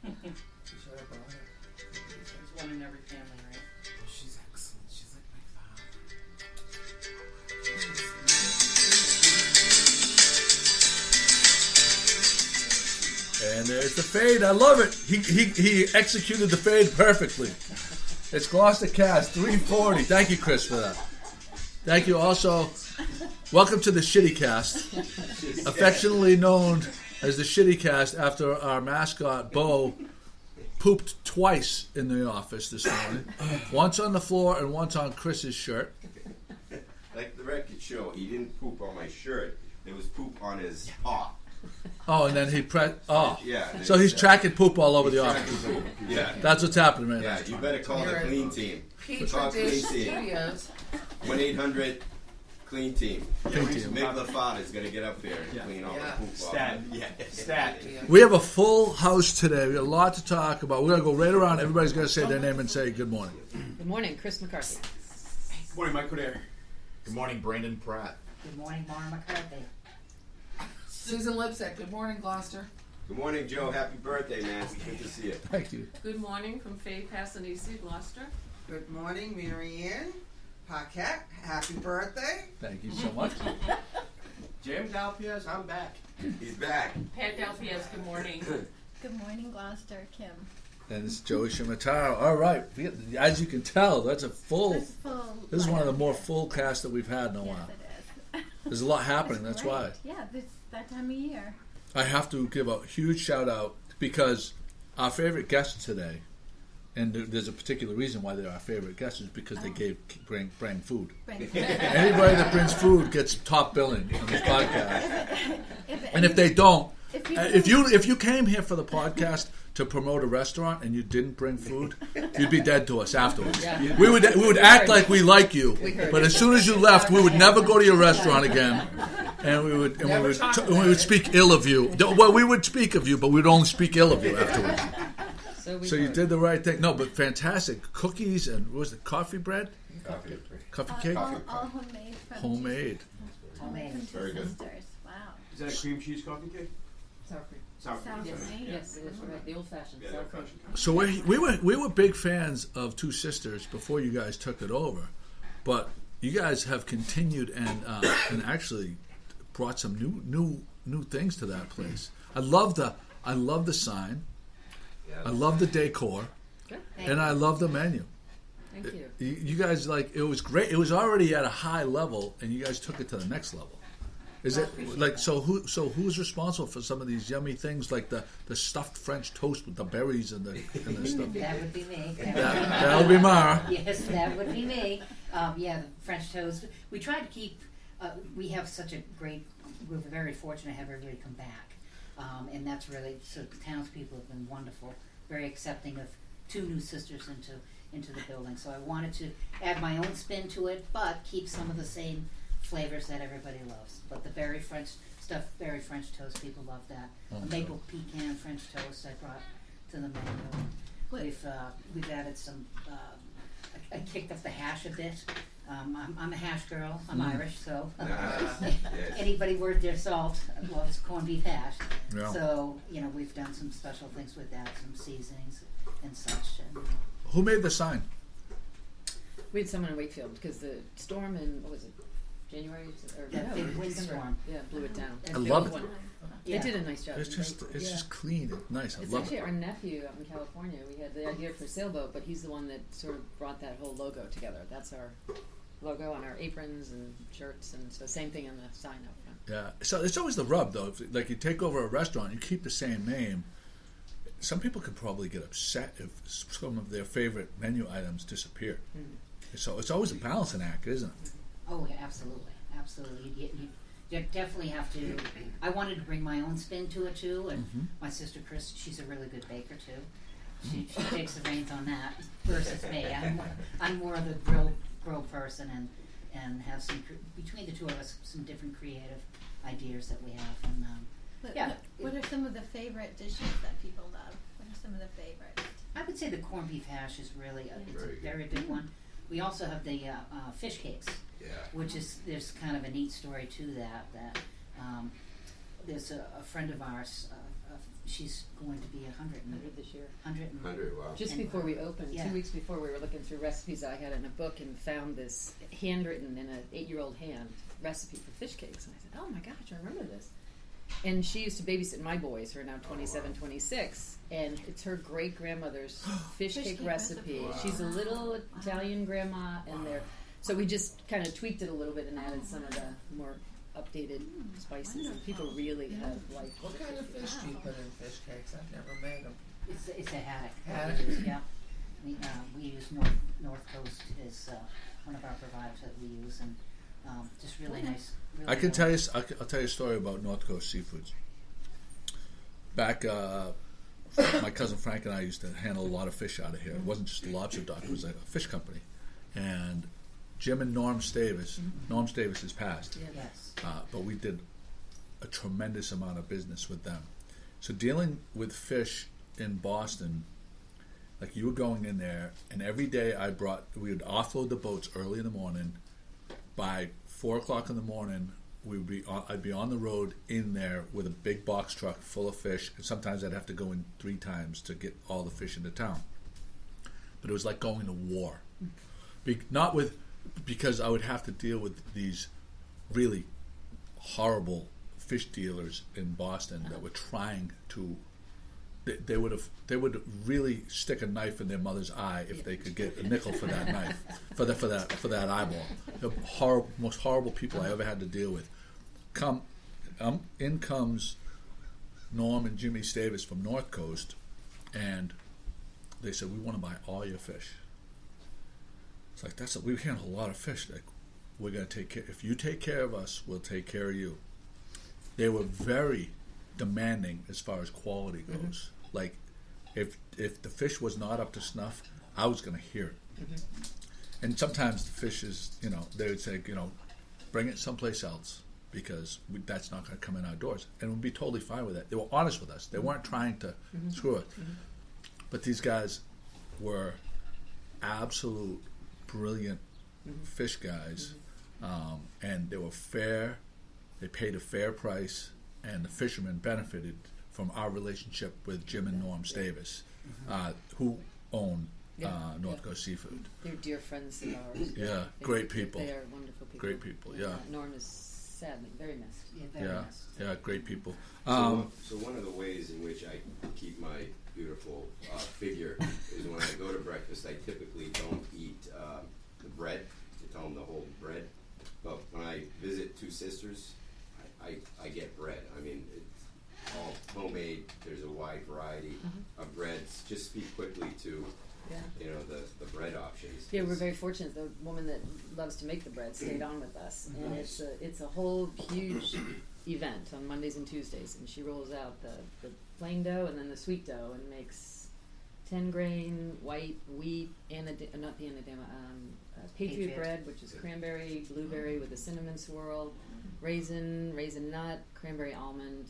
There's one in every family, right? Oh, she's excellent. She's like my And there's the fade. I love it. He executed the fade perfectly. It's GloucesterCast 340. Thank you, Chris, for that. Thank you also. Welcome to the Shitty Cast, affectionately known as the Shitty Cast after our mascot, Bo, pooped twice in the office this morning. Once on the floor and once on Chris's shirt. Like the record show, he didn't poop on my shirt. There was poop on his paw. Oh, and then he Yeah. So he's tracking poop all over the office. Yeah. That's what's happening right Yeah, now. you better call the clean team. Petri Dish Studios. 1-800-CLEAN TEAM. Clean team. Mick LaFont is going to get up there and clean all the poop off. Stat. We have a full house today. We got a lot to talk about. We're going to go right around. Everybody's going to say their name and say good morning. Good morning, Chris McCarthy. Good morning, Mike Coder. Good morning, Brandan Pratt. Good morning, Mara McCarthy. Susan Lipsick. Good morning, Gloucester. Good morning, Joe. Happy birthday, man. It's good to see you. Thank you. Good morning from Faye Passanisi, Gloucester. Good morning, Mary Ann Paquette. Happy birthday. Thank you so much. Jim Dalpiaz, I'm back. He's back. Pat Dalpiaz, good morning. Good morning, Gloucester. Kim. And it's Joey Shimataro. All right. As you can tell, that's a full. It's full. This is one of the more full casts that we've had in a Yes, while. it is. There's a lot happening. That's great. why. Yeah, it's that time of year. I have to give a huge shout out because our favorite guests today, and there's a particular reason why they're our favorite guests, is because they bring food. Anybody that brings food gets top billing on this podcast. And if they don't, if you came here for the podcast to promote a restaurant and you didn't bring food, you'd be dead to us afterwards. Yeah. We would act like we like you, but as soon as you left, we would never go to your restaurant again, and we would speak ill of you. Well, we would speak of you, but we'd only speak ill of you afterwards. So you did the right thing. No, but fantastic cookies and what was it, coffee bread, coffee cake, All homemade. From homemade. Homemade. Very good. Sisters. Wow. Is that a cream cheese coffee cake? Sour cream. Sour cream. Sour sorry. cream. Yes, it is right. The old-fashioned Yeah, sour they're cream. fresh. So we were big fans of Two Sisters before you guys took it over, but you guys have continued and actually brought some new things to that place. I love the sign. I love the decor, Good. and I love the menu. Thank you. You guys it was great. It was already at a high level, and you guys took it to the next level. Is it like so? Who's responsible for some of these yummy things like the stuffed French toast with the berries and the stuff? That would be me. That would be Mara. Yes, that would be me. The French toast. We try to keep. We have such a great. We're very fortunate to have everybody come back, and that's really so. The townspeople have been wonderful, very accepting of two new sisters into the building. So I wanted to add my own spin to it, but keep some of the same flavors that everybody loves. But the berry French toast, people love that. A maple pecan French toast I brought to the menu. We've added some. I kicked up the hash a bit. I'm a hash girl. I'm Irish, so anybody worth their salt loves corned beef hash. Yeah. So we've done some special things with that, some seasonings and such. And, Who made the sign? We had someone in Wakefield because the storm in, what was it, January? That big windstorm. Yeah, blew it down. I love it. They did a nice job. It's just clean and nice. I It's love actually it. our nephew up in California. We had the idea for a sailboat, but he's the one that sort of brought that whole logo together. That's our logo on our aprons and shirts, and so same thing on the sign up front. Yeah. So it's always the rub though. If, like you take over a restaurant, you keep the same name. Some people could probably get upset if some of their favorite menu items disappear. So it's always a balancing act, isn't it? Oh, yeah, absolutely. You definitely have to. I wanted to bring my own spin to it too, and my sister Chris, she's a really good baker too. She takes the reins on that versus me. I'm more of the grill person, and have some between the two of us some different creative ideas that we have. And What are some of the favorite dishes that people love? What are some of the favorites? I would say the corned beef hash is really it's a very big one. We also have the fish cakes. Yeah. Which is, there's kind of a neat story to that there's a friend of ours, she's going to be 100 this year. 100, wow. Just And- before we opened, Yeah. 2 weeks before, we were looking through recipes I had in a book and found this handwritten in an 8-year-old hand recipe for fish cakes. And I said, oh my gosh, I remember this. And she used to babysit my boys, who are now 27, 26, and it's her great-grandmother's fish cake recipe. Wow. She's a little Italian grandma, and so we just kind of tweaked it a little bit and added some of the more updated spices, and people really have liked What the kind of fish fish cakes. do you put in fish cakes? I've never made them. It's a haddock. Haddock? We use, yeah. We use North Coast as one of our providers that we use, and just really nice. Really I can good. tell you. I'll tell you a story about North Coast Seafoods. Back, my cousin Frank and I used to handle a lot of fish out of here. It wasn't just a lobster dock; it was a fish company. And Jim and Norm Stavis. Norm Stavis has passed, Yes. but we did a tremendous amount of business with them. So dealing with fish in Boston, like you were going in there, and every day we would offload the boats early in the morning. By 4 o'clock in the morning, I'd be on the road in there with a big box truck full of fish, and sometimes I'd have to go in 3 times to get all the fish into town. But it was like going to war. Because I would have to deal with these really horrible fish dealers in Boston that were trying to. They would really stick a knife in their mother's eye if they could get a nickel for that knife, for that eyeball. The most horrible people I ever had to deal with. In comes Norm and Jimmy Stavis from North Coast, and they said, we want to buy all your fish. It's like, we handle a lot of fish. Like, we're going to take care. If you take care of us, we'll take care of you. They were very demanding as far as quality goes. Like, if the fish was not up to snuff, I was going to hear it. And sometimes the fish is, they would say, bring it someplace else because that's not going to come in our doors. And we'd be totally fine with that. They were honest with us. They weren't trying to screw it. But these guys were absolute brilliant fish guys, and they were fair. They paid a fair price, and the fishermen benefited from our relationship with Jim and Norm Stavis, who own North Coast Seafood. They're dear friends of ours. Yeah, great people. They are wonderful people. Great people, yeah. Norm is sadly very missed. Yeah, very nice. Yeah, great people. So one of the ways in which I keep my beautiful figure is when I go to breakfast, I typically don't eat the bread. I tell them to hold bread. But when I visit Two Sisters, I get bread. I mean, it's all homemade. There's a wide variety of breads. Just speak quickly to the bread options. Yeah, we're very fortunate. The woman that loves to make the bread stayed on with us, and it's a whole huge event on Mondays and Tuesdays. And she rolls out the plain dough and then the sweet dough and makes 10-grain white wheat Patriot bread, which is cranberry, blueberry with a cinnamon swirl, raisin nut, cranberry almond.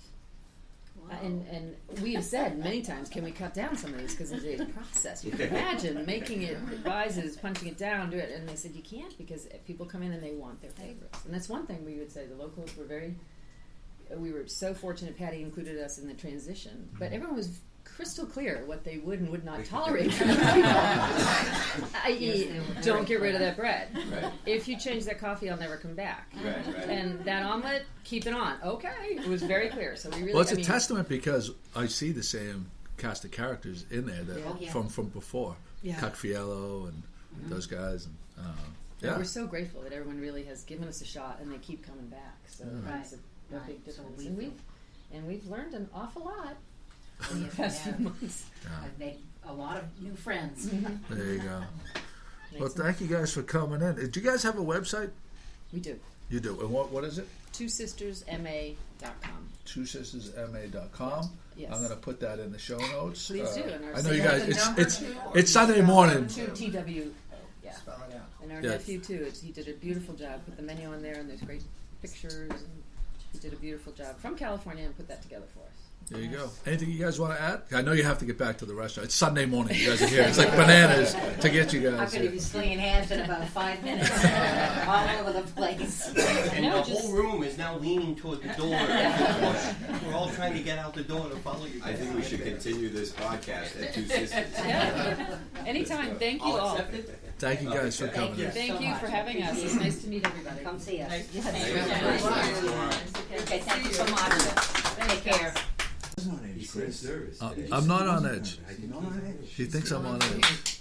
And we have said many times, can we cut down some of these because it's a process. You can imagine making it, advises, punching it down, do it. And they said you can't because people come in and they want their favorites. And that's one thing we would say. The locals were we were so fortunate Patty included us in the transition. But everyone was crystal clear what they would and would not tolerate from people. I.e., don't get rid of that bread. Right. If you change that coffee, I'll never come back. Right. And that omelet, keep it on. Okay. It was very clear. So we really. Well, it's a testament because I see the same cast of characters in there that from before. Yeah. Cucfiello and those guys. And, We're so grateful that everyone really has given us a shot and they keep coming back. So that's a big difference. So we've learned an awful lot in the Yes, past we few have. months. I've made a lot of new friends. There you go. Well, Makes thank you guys for coming in. Do you guys have a website? We do. You do. And what is it? twosistersma.com. twosistersma.com. Yes. I'm going to put that in the show notes. Please do. And our I know you Sunday- guys. It's Sunday morning. TW. Yeah. Spell it out. And our Yeah. nephew too. He did a beautiful job. Put the menu on there, and there's great pictures. And he did a beautiful job from California and put that together for us. There you go. Anything you guys want to add? I know you have to get back to the restaurant. It's Sunday morning. You guys are here. It's like bananas to get you I'm guys going to here. be slinging hands in about 5 minutes, all over the place. And the whole room is now leaning toward the door. We're all trying to get out the door to follow you guys. I think we should continue this podcast at Two Sisters. Yeah. Anytime. Thank you all. Thank you guys for coming in. Thank you for having us. It's nice to meet everybody. Come see us. Yes. Okay, thank you so much. Take care. He's in service today. I'm not on edge. You're not on edge. He thinks I'm on edge.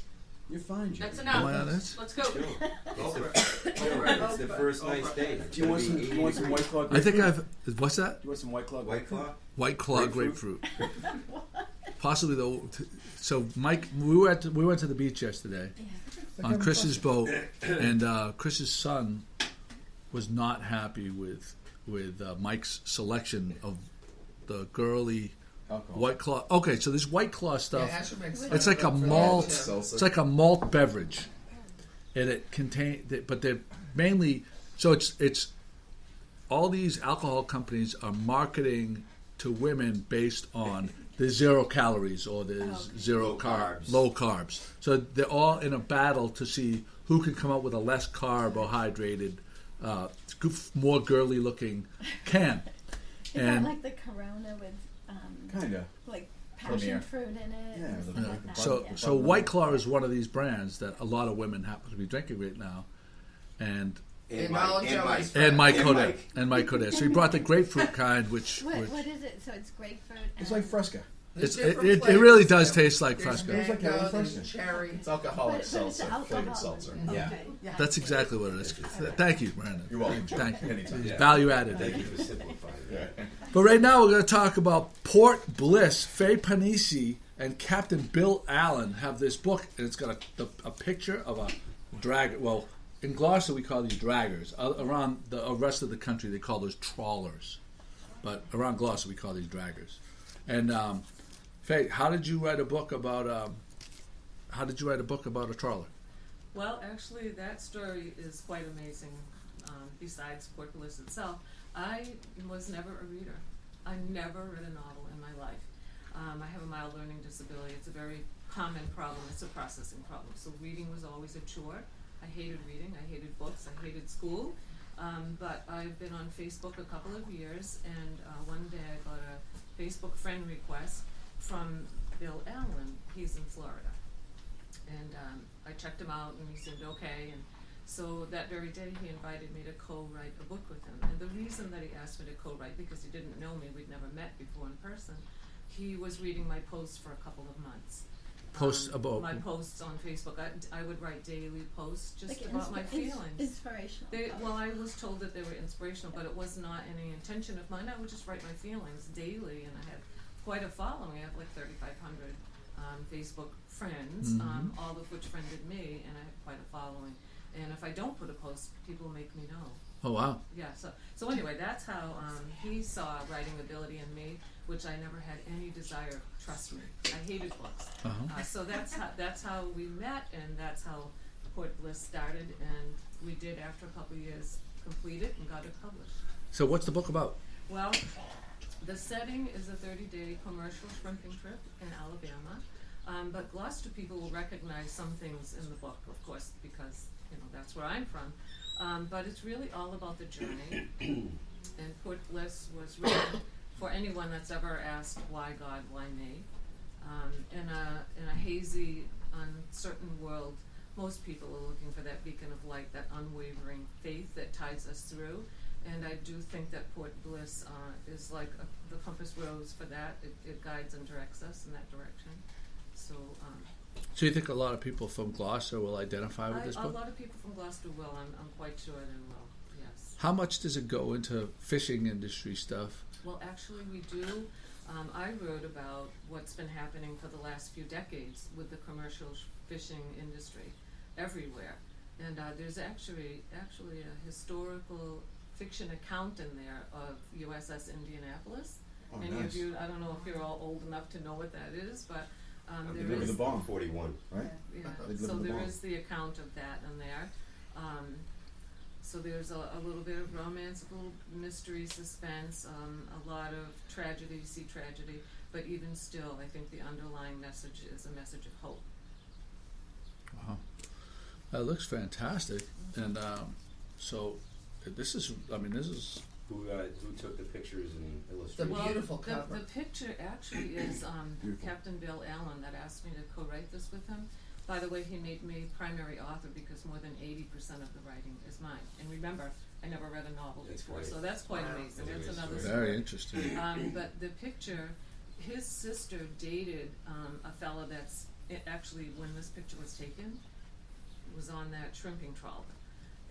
You're fine, Joe. That's Am I on enough. edge? Let's go. It's the first nice day. Do you want some White Claw I grapefruit? think I've. What's that? Do you want some White Claw White grapefruit? Claw? White Claw grapefruit. Possibly though. So Mike, we went to the beach yesterday on Chris's boat, and Chris's son was not happy with Mike's selection of the girly Alcohol. White Claw. Okay, so this White Claw stuff. Asher makes It's like a malt. It's like a malt beverage, and it contains. But they're mainly. So it's all these alcohol companies are marketing to women based on there's 0 calories or there's 0 carbs. low carbs. So they're all in a battle to see who can come up with a less carb or hydrated, more girly looking can. Is that like the Corona with Kinda. like passion Premier. fruit in it? Yeah, or the- something the like that? So Yeah. so White Claw is one of these brands that a lot of women happen to be drinking right now, and And Acknowledge Mike. Ellie's and Mike And Kodak Mike. and Mike Kodak. So he brought the grapefruit kind, which What is it? So it's grapefruit. It's and- like Fresca. it really does taste like There's Fresca. It's like mango, California. there's cherry. It's alcoholic but it's seltzer, flavored alcohol. seltzer. Okay. That's exactly what it is. Thank you, Brandon. You're welcome, Joe. Thank you. Anytime. It's value added. Thank you for simplifying it. But right now we're going to talk about Port Bliss. Faye Panisi and Captain Bill Allen have this book, and it's got a picture of a drag. Well, in Gloucester we call these draggers. Around the rest of the country they call those trawlers. But around Gloucester we call these draggers. And Faye, how did you write a book about a trawler? Well, actually, that story is quite amazing. Besides Port Bliss itself, I was never a reader. I never read a novel in my life. I have a mild learning disability. It's a very common problem. It's a processing problem. So reading was always a chore. I hated reading. I hated books. I hated school. But I've been on Facebook a couple of years, and one day I got a Facebook friend request from Bill Allen. He's in Florida. And I checked him out, and he seemed okay. And so that very day, he invited me to co-write a book with him. And the reason that he asked me to co-write, because he didn't know me, we'd never met before in person, he was reading my posts for a couple of months. Posts about my posts on Facebook. I would write daily posts just Like about my feelings. Inspirational. Well, I was told that they were inspirational, but it was not any intention of mine. I would just write my feelings daily, and I had quite a following. I have like 3,500 Facebook friends, all of which friended me, and I have quite a following. And if I don't put a post, people make me know. Oh wow. Yeah, so anyway, that's how he saw writing ability in me, which I never had any desire. Trust me, I hated books. So that's how we met, and that's how Port Bliss started. And we did, after a couple of years, complete it and got it published. So what's the book about? Well, the setting is a 30-day commercial shrimping trip in Alabama, but Gloucester people will recognize some things in the book, of course, because that's where I'm from. But it's really all about the journey. And Port Bliss was written for anyone that's ever asked, why God, why me? In a hazy, uncertain world, most people are looking for that beacon of light, that unwavering faith that ties us through. And I do think that Port Bliss is like the compass rose for that. It guides and directs us in that direction. So you think a lot of people from Gloucester will identify with this a book? lot of people from Gloucester will. I'm quite sure they will. Yes. How much does it go into fishing industry stuff? Well, actually, we do. I wrote about what's been happening for the last few decades with the commercial fishing industry everywhere, and there's actually a historical fiction account in there of USS Indianapolis. Oh, Many nice. of you, I don't know if you're all old enough to know what that is, but They there live with is the bomb, 41. right? yeah, They live so in the there bomb. is the account of that in there. So there's a little bit of romance, a little mystery, suspense, a lot of tragedy, but even still, I think the underlying message is a message of hope. Wow. That looks fantastic. And so this is Who took the pictures and The illustrations? beautiful cover. The picture actually is Captain Bill Allen that asked me to co-write this with him. By the way, he made me primary author because more than 80% of the writing is mine. And remember, I never read a novel That's before, great. so that's quite amazing. That's a That's great another story. story. very interesting. But the picture, his sister dated a fella that's actually, when this picture was taken, was on that shrimping trawler.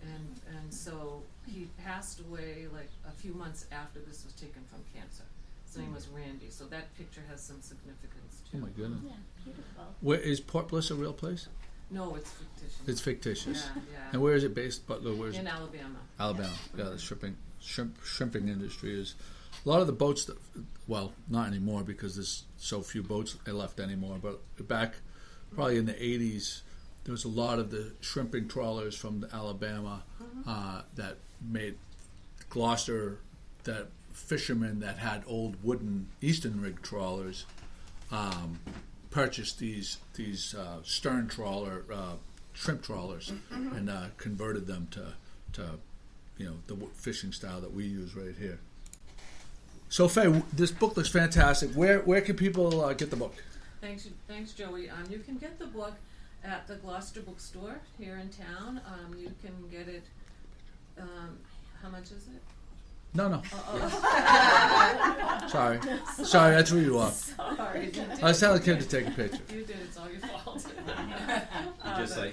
And so he passed away like a few months after this was taken from cancer. His name was Randy, so that picture has some significance too. Oh my goodness. Yeah, beautiful. Where is Port Bliss a real place? No, it's fictitious. It's fictitious. Yeah. And where is it based? Butler, where's In it? Alabama. Alabama. Yeah, the shrimping industry is a lot of the boats that, well, not anymore because there's so few boats left anymore, but back probably in the 80s there was a lot of the shrimping trawlers from Alabama that made Gloucester, that fishermen that had old wooden Eastern rig trawlers purchased these stern trawler shrimp trawlers and converted them to the fishing style that we use right here. So Faye, this book looks fantastic. Where can people get the book? Thanks, Joey. You can get the book at the Gloucester Bookstore here in town. You can get it. How much is it? No. Sorry, I threw you off. Sorry. I was telling the kid to take a picture. You did. It's all your fault.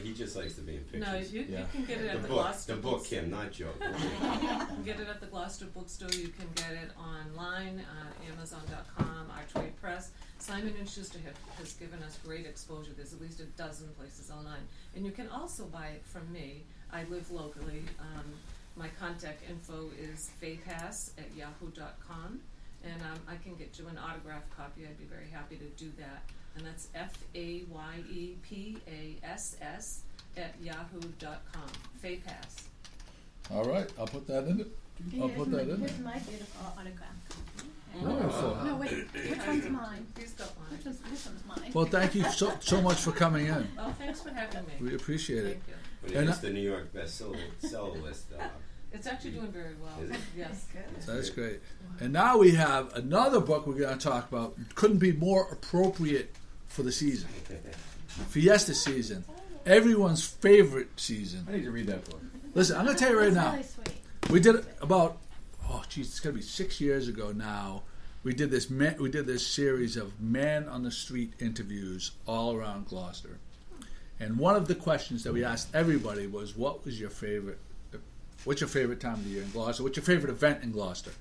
He just likes to be in pictures. No, you can get it at the Gloucester The book, Kim, not Joe. You can get it at the Gloucester Bookstore. You can get it online, Amazon.com, Our Trade Press. Simon & Schuster has given us great exposure. There's at least a dozen places online. And you can also buy it from me. I live locally. My contact info is faypass@yahoo.com. And I can get you an autographed copy. I'd be very happy to do that. And that's FAYEPASS@yahoo.com. Faypass. All right, I'll put that in it. I'll put that in Here's it. my beautiful autograph copy. Wonderful. No, wait. Which one's mine? He's got one. This one's mine. Well, thank you so much for coming in. Oh, thanks for having me. We appreciate it. Thank you. But it is the New York bestseller list. It's actually doing very well. Is it? Yes. That's great. And now we have another book we're going to talk about. Couldn't be more appropriate for the season. Fiesta season. Everyone's favorite season. I need to read that book. Listen, I'm going to tell you right That's now. really sweet. We did it about, it's going to be 6 years ago now. We did this series of man on the street interviews all around Gloucester. And one of the questions that we asked everybody was, what's your favorite time of the year in Gloucester? What's your favorite event in Gloucester?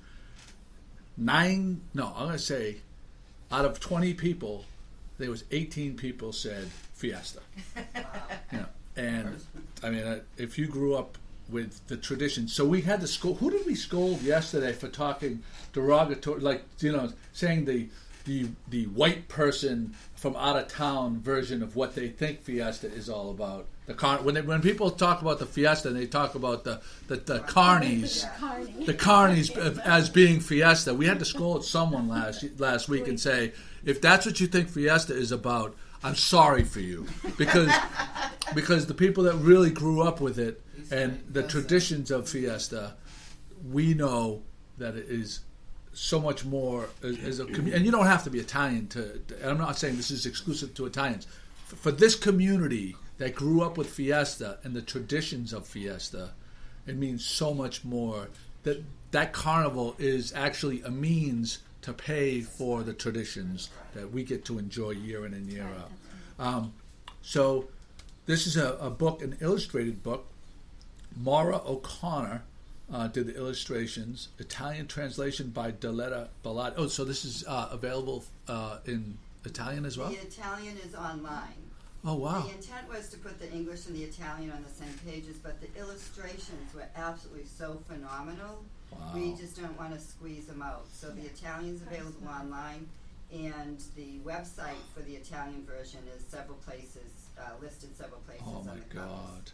I'm going to say out of 20 people, there was 18 people said Fiesta. And I mean, if you grew up with the tradition, so we had to scold. Who did we scold yesterday for talking derogatory, saying the white person from out of town version of what they think Fiesta is all about? When people talk about the Fiesta, they talk about the carnies, the carnies as being Fiesta. We had to scold someone last week and say, if that's what you think Fiesta is about, I'm sorry for you, because the people that really grew up with it and the traditions of Fiesta, we know that it is so much more as a community. And you don't have to be Italian and I'm not saying this is exclusive to Italians. For this community that grew up with Fiesta and the traditions of Fiesta, it means so much more. That carnival is actually a means to pay for the traditions that we get to enjoy year in and year out. So this is a book, an illustrated book. Maura O'Connor did the illustrations. Italian translation by Daletta Ballati. Oh, so this is available in Italian as well? The Italian is online. Oh, wow. The intent was to put the English and the Italian on the same pages, but the illustrations were absolutely so phenomenal. Wow. We just don't want to squeeze them out. So the Italian's available online, and the website for the Italian version is listed several places Oh, on my the covers. God.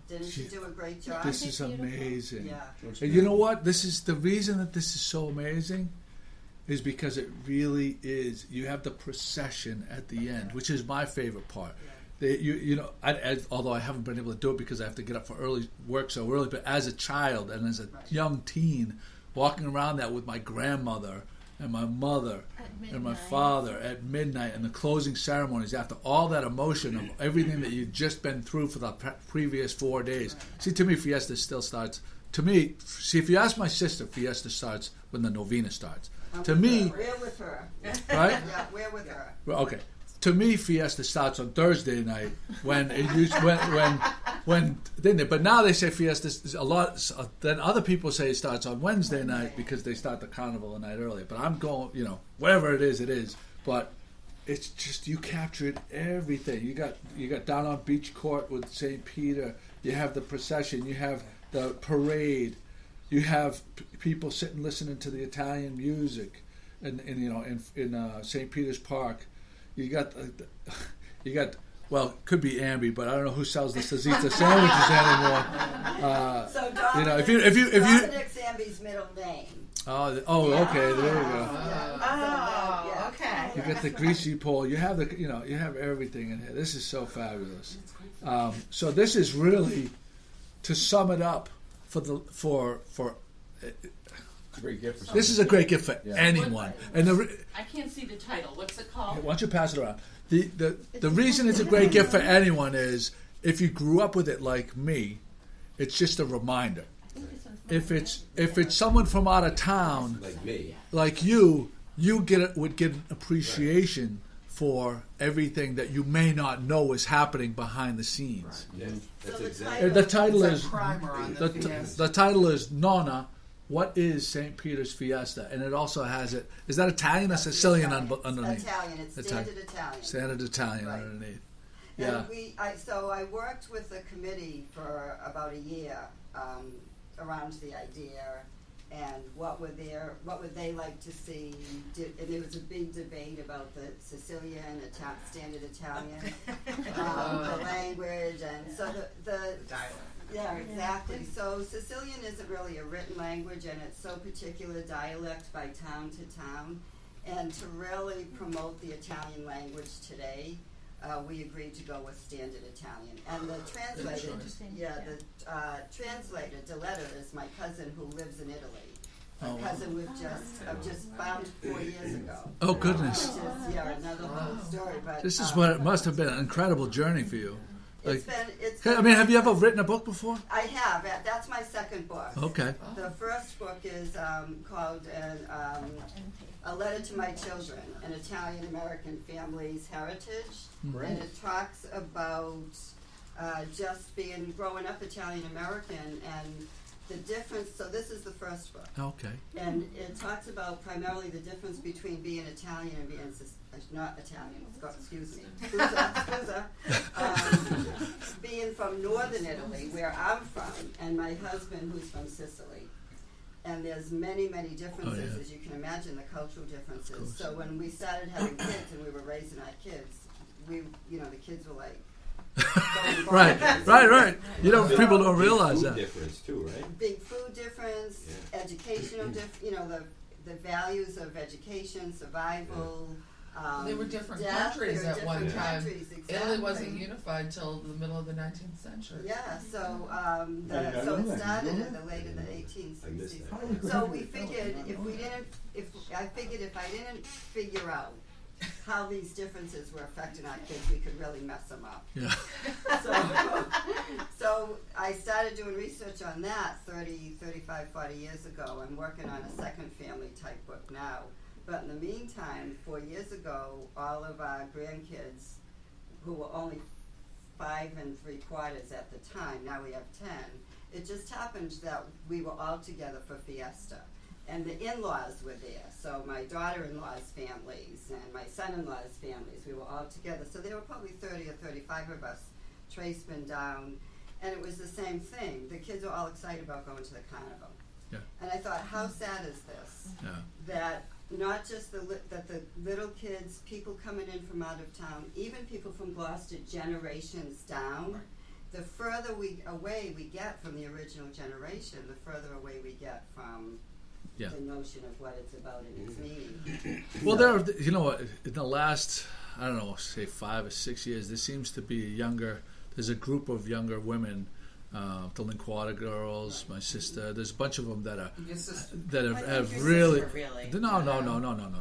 Didn't she do a great job? This is amazing. Yeah. And you know what? This is the reason that this is so amazing is because it really is. You have the procession at the end, which is my favorite part. Although I haven't been able to do it because I have to get up for early work so early, but as a child and as a young teen, walking around that with my grandmother and my mother and my father at midnight and the closing ceremonies after all that emotion of everything that you've just been through for the previous 4 days. See, to me, Fiesta still starts. To me, see, if you ask my sister, Fiesta starts when the novena starts. We're with her. Right? Yeah, we're with her. Well, okay. To me, Fiesta starts on Thursday night when it used when didn't it? But now they say Fiesta is a lot. Then other people say it starts on Wednesday night because they start the carnival a night earlier. But I'm going, wherever it is. But it's just you captured everything. You got down on Beach Court with St. Peter. You have the procession. You have the parade. You have people sitting listening to the Italian music, in St. Peter's Park. You got well, it could be Ambi, but I don't know who sells the Sazita sandwiches anymore. So Dominic's Ambi's middle name. Oh, okay, there you go. Okay. You get the greasy pole. You have you have everything in here. This is so fabulous. So this is really, to sum it up, for. It's a great gift for this is a great gift for anyone. And I can't see the title. What's it called? Why don't you pass it around? The reason it's a great gift for anyone is if you grew up with it like me, it's just a reminder. If it's someone from out of town, like me, like you would get an appreciation for everything that you may not know is happening behind the scenes. Right. Yeah, that's So exactly. The title It's is a primer on the title is Nonna. What is St. Peter's Fiesta? And it also has it. Is that Italian or Sicilian underneath? Italian. It's standard Italian. Standard Italian Right. underneath. Yeah. And so I worked with the committee for about a year around the idea and what would they like to see. And there was a big debate about the Sicilian, standard Italian, the language, and so the dialect. Yeah, exactly. So Sicilian isn't really a written language, and it's so particular dialect by town to town. And to really promote the Italian language today, we agreed to go with standard Italian. And the translator, translator, Diletta, is my cousin who lives in Italy. My cousin we've just found 4 years ago. Oh, goodness. Which is, another whole story. But This is what it must have been an incredible journey for you. It's been, have you ever written a book before? I have. That's my second book. Okay. The first book is called A Letter to My Children, an Italian-American Family's Heritage. Great. And it talks about just growing up Italian-American and the difference. So this is the first book. Okay. And it talks about primarily the difference between being Italian and being not Italian, excuse me, scusa, being from northern Italy, where I'm from, and my husband, who's from Sicily. And there's many, many differences, as you can imagine, the cultural differences. So when we started having kids and we were raising our kids, the kids were like, right. People don't realize that. Difference too, right? Big food difference, educational the values of education, survival. They were different death, countries at one time. Exactly. Italy wasn't unified till the middle of the 19th century. Yeah, so it started in the late of the 1860s. So we figured if I didn't figure out how these differences were affecting our kids, we could really mess them up. Yeah. So I started doing research on that 35, 40 years ago. I'm working on a second family type book now. But in the meantime, 4 years ago, all of our grandkids, who were only 5 3/4 at the time, now we have 10, it just happened that we were all together for Fiesta. And the in-laws were there. So my daughter-in-law's families and my son-in-law's families, we were all together. So there were probably 30 or 35 of us. Trey's been down. And it was the same thing. The kids were all excited about going to the carnival. Yeah. And I thought, how sad is this? Yeah. That not just that the little kids, people coming in from out of town, even people from Gloucester generations down, the further away we get from the original generation, the further away we get from Yeah. the notion of what it's about and its meaning. Well, there, you know, in the last, I don't know, say 5 or 6 years, there seems to be there's a group of younger women, the Linquata girls, my sister. There's a bunch of them that have really. No,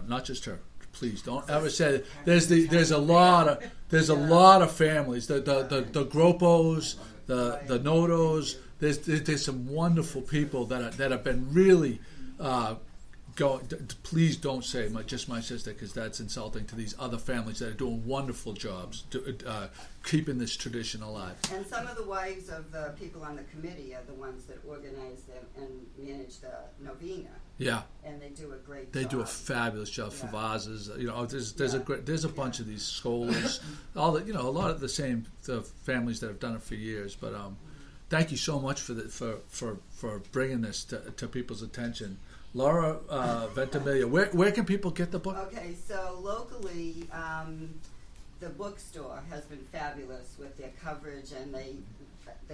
not just her. Please don't ever say that. There's a lot of families. The Gropos, the Notos. There's some wonderful people that have been really. Please don't say just my sister, because that's insulting to these other families that are doing wonderful jobs, keeping this tradition alive. And some of the wives of the people on the committee are the ones that organize them and manage the novena. Yeah, and they do a great. They job. do a fabulous job for vases. You know, there's a bunch of these scholars, a lot of the families that have done it for years. But thank you so much for bringing this to people's attention. Laura Ventimiglia, where can people get the book? Okay, so locally, the bookstore has been fabulous with their coverage, and they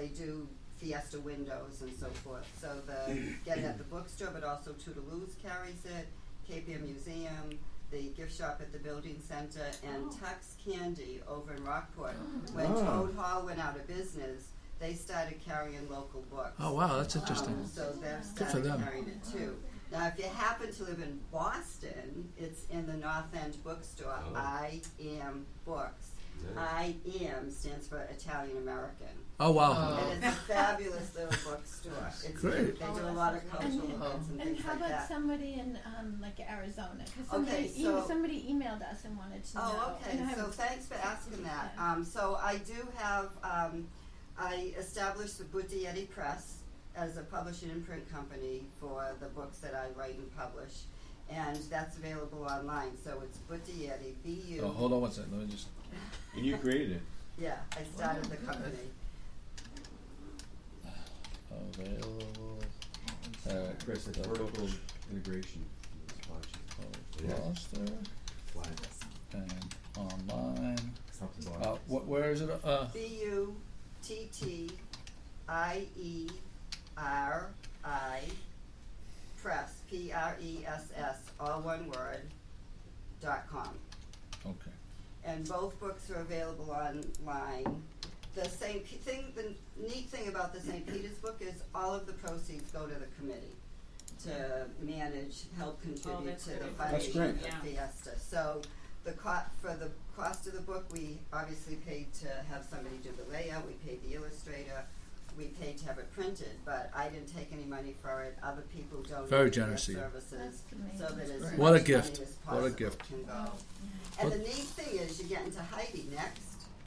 do Fiesta windows and so forth. So get it at the bookstore, but also Toodaloo's carries it, KPM Museum, the gift shop at the Building Center, and Tux Candy over in Rockport. When Toad Hall went out of business, they started carrying local books. Oh wow, that's interesting. So they've started carrying it too. Now, if you happen to live in Boston, it's in the North End bookstore. I Am Books. I Am stands for Italian American. Oh wow! And it's a fabulous little bookstore. It's great. They do a lot of cultural events and things how like about that. somebody in like Arizona? Because somebody emailed us and wanted to know. Oh, okay. So thanks for asking that. So I do have. I established the Buttietti Press as a publishing and print company for the books that I write and publish, and that's available online. So it's Buttietti, B-U. Oh, hold on one second. Let me just. And you created it. Yeah, I started the company. Available. Chris, it's vertical integration. Gloucester and online. Something where is it? Buttieiri Press, Press, all one word, .com. Okay. And both books are available online. The neat thing about the St. Peter's book is all of the proceeds go to the committee to help contribute to the foundation of Fiesta. So for the cost of the book, we obviously paid to have somebody do the layout, we paid the illustrator, we paid to have it printed, but I didn't take any money for it. Other people donated Very generous their of you. services so that as much What a money gift. as What a possible gift. can go. And the neat thing is you get into Heidi next.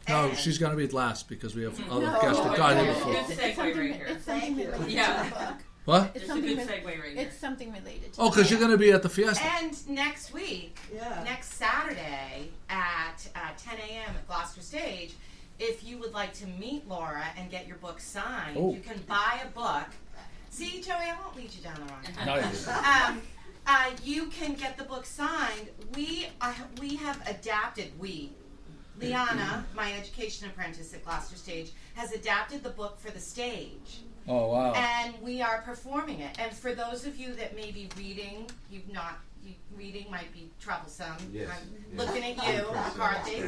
No, and she's going to be last because we have other guests that got here before. Good segue right here. It's something related Yeah. to the book. What? It's It's a good segue right here. It's something related to Oh, because you're going to be at the Fiesta. And next week, next Saturday at 10 a.m. at Gloucester Stage, if you would like to meet Laura and get your book signed, you can buy a book. See, Joey, I won't lead you down the wrong path. No, you can get the book signed. We have adapted, Liana, my education apprentice at Gloucester Stage, has adapted the book for the stage. Oh, wow. And we are performing it. And for those of you that may be reading, reading might be troublesome. Yes. I'm looking at you, McCarthy,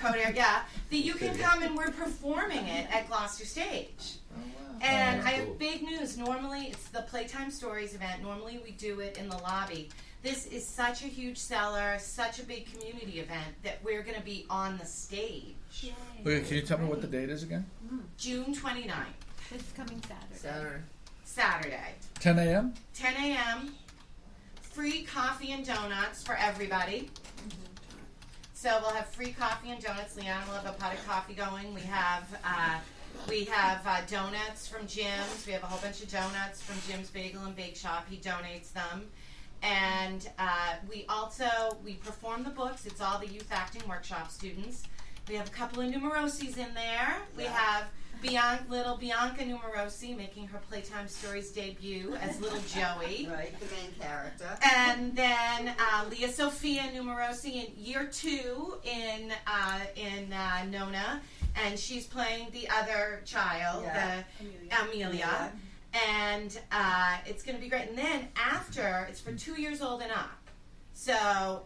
Coder, that you can come and we're performing it at Gloucester Stage. Oh, wow. And I have big news. Normally, it's the Playtime Stories event. Normally, we do it in the lobby. This is such a huge seller, such a big community event that we're going to be on the stage. Wait, can you tell me what the date is again? June 29th. This coming Saturday. Saturday. 10 a.m.? 10 a.m. Free coffee and donuts for everybody. So we'll have free coffee and donuts. Leanna will have a pot of coffee going. We have donuts from Jim's. We have a whole bunch of donuts from Jim's Bagel and Bake Shop. He donates them. And we perform the books. It's all the youth acting workshop students. We have a couple of numerosies in there. We have little Bianca Numerosi making her Playtime Stories debut as little Joey. Right, the main character. And then Leah Sophia Numerosi in year 2 in Nona. and she's playing the other child, Yeah. the Amelia. And it's going to be great. And then after, it's for 2 years old and up. So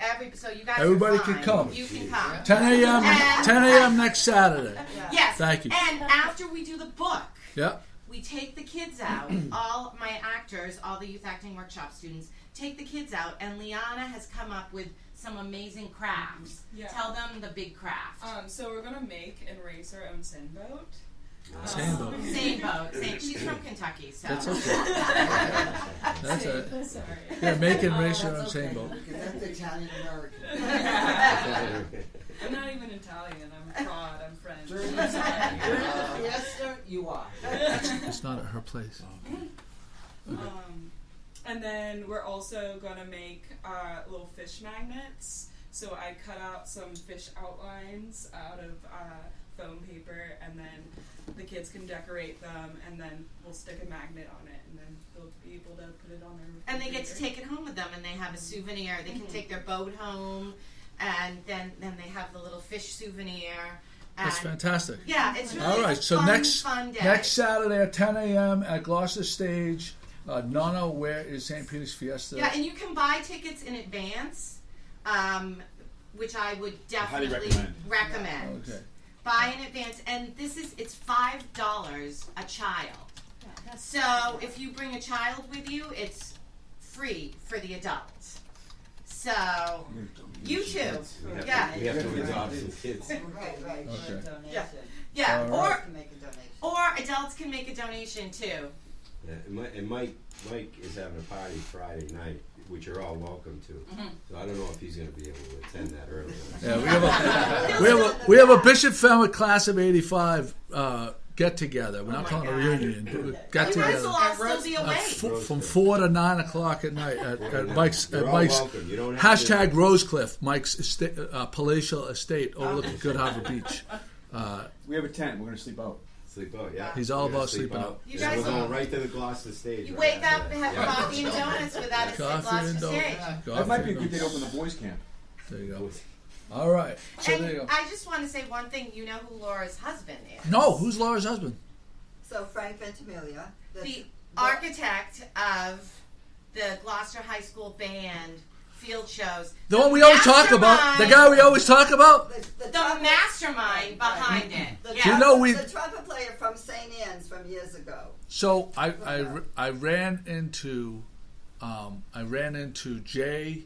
you guys Everybody are fine. can come. You can come. 10 a.m. 10 a.m. next Saturday. Yes. Thank you. And after we do the book, Yeah. we take the kids out. All my actors, all the youth acting workshop students, take the kids out. And Liana has come up with some amazing crafts. Yeah. Tell them the big craft. So we're gonna make and race our own sin boat. Same boat. Same boat. Same. She's from Kentucky, so. That's okay. That's it. Sorry. Yeah, make and race your own same boat. That's Italian American. I'm not even Italian. I'm fraud. I'm French. During the fiesta, you are. It's not at her place. And then we're also gonna make little fish magnets. So I cut out some fish outlines out of foam paper, and then the kids can decorate them, and then we'll stick a magnet on it, and then they'll be able to put it on their And they get to refrigerator. take it home with them, and they have a souvenir. They can take their boat home, and then they have the little fish souvenir. That's And fantastic. Yeah, it's really All right, a so fun, next fun day. next Saturday at 10 a.m. at Gloucester Stage. Nana, where is St. Peter's Fiesta? Yeah, and you can buy tickets in advance, which I would Highly definitely recommend. Okay. Buy in advance, and it's $5 a child. So if you bring a child with you, it's free for the adults. So you too, yeah. We have to adopt some kids. Right. Okay. Yeah, All right. or adults can make a donation too. Yeah, and Mike is having a party Friday night, which you're all welcome to. So I don't know if he's going to be able to attend that early. Yeah, we have a Bishop Family Class of '85 get together. We're not calling it a reunion. But we get You together. guys will all still be awake. From 4 to 9 o'clock at night at Mike's You're all welcome. You don't have hashtag Rosecliff, Mike's palatial estate overlooking Good Harbor Beach. We have a tent. We're going to sleep out. Sleep out, yeah. He's all We're gonna about sleeping out. You Yeah, guys we're going will- right to the Gloucester Stage. You right wake after up, that. have coffee and donuts without a Coffee and Gloucester stage. donuts. That might be a good day to open the boys' camp. There you go. All right. So there you And go. I just want to say one thing. You know who Laura's husband is? No, who's Laura's husband? So Frank Ventimiglia, The architect of the Gloucester High School band field shows. The one we always talk about. The guy we always talk about. The mastermind behind it. The, Yeah. You know we. the trumpet player from St. Anne's from years ago. So I ran into Jay.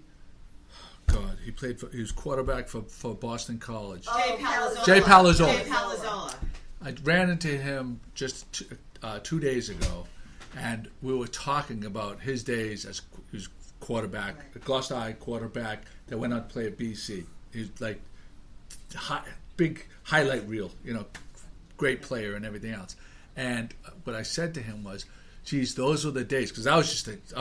God, he was quarterback for Boston College. Jay Palazzola. I ran into him just 2 days ago, and we were talking about his days as he was quarterback, Gloucester High quarterback that went on to play at BC. He's like big highlight reel, great player and everything else. And what I said to him was, "Geez, those were the days." Because I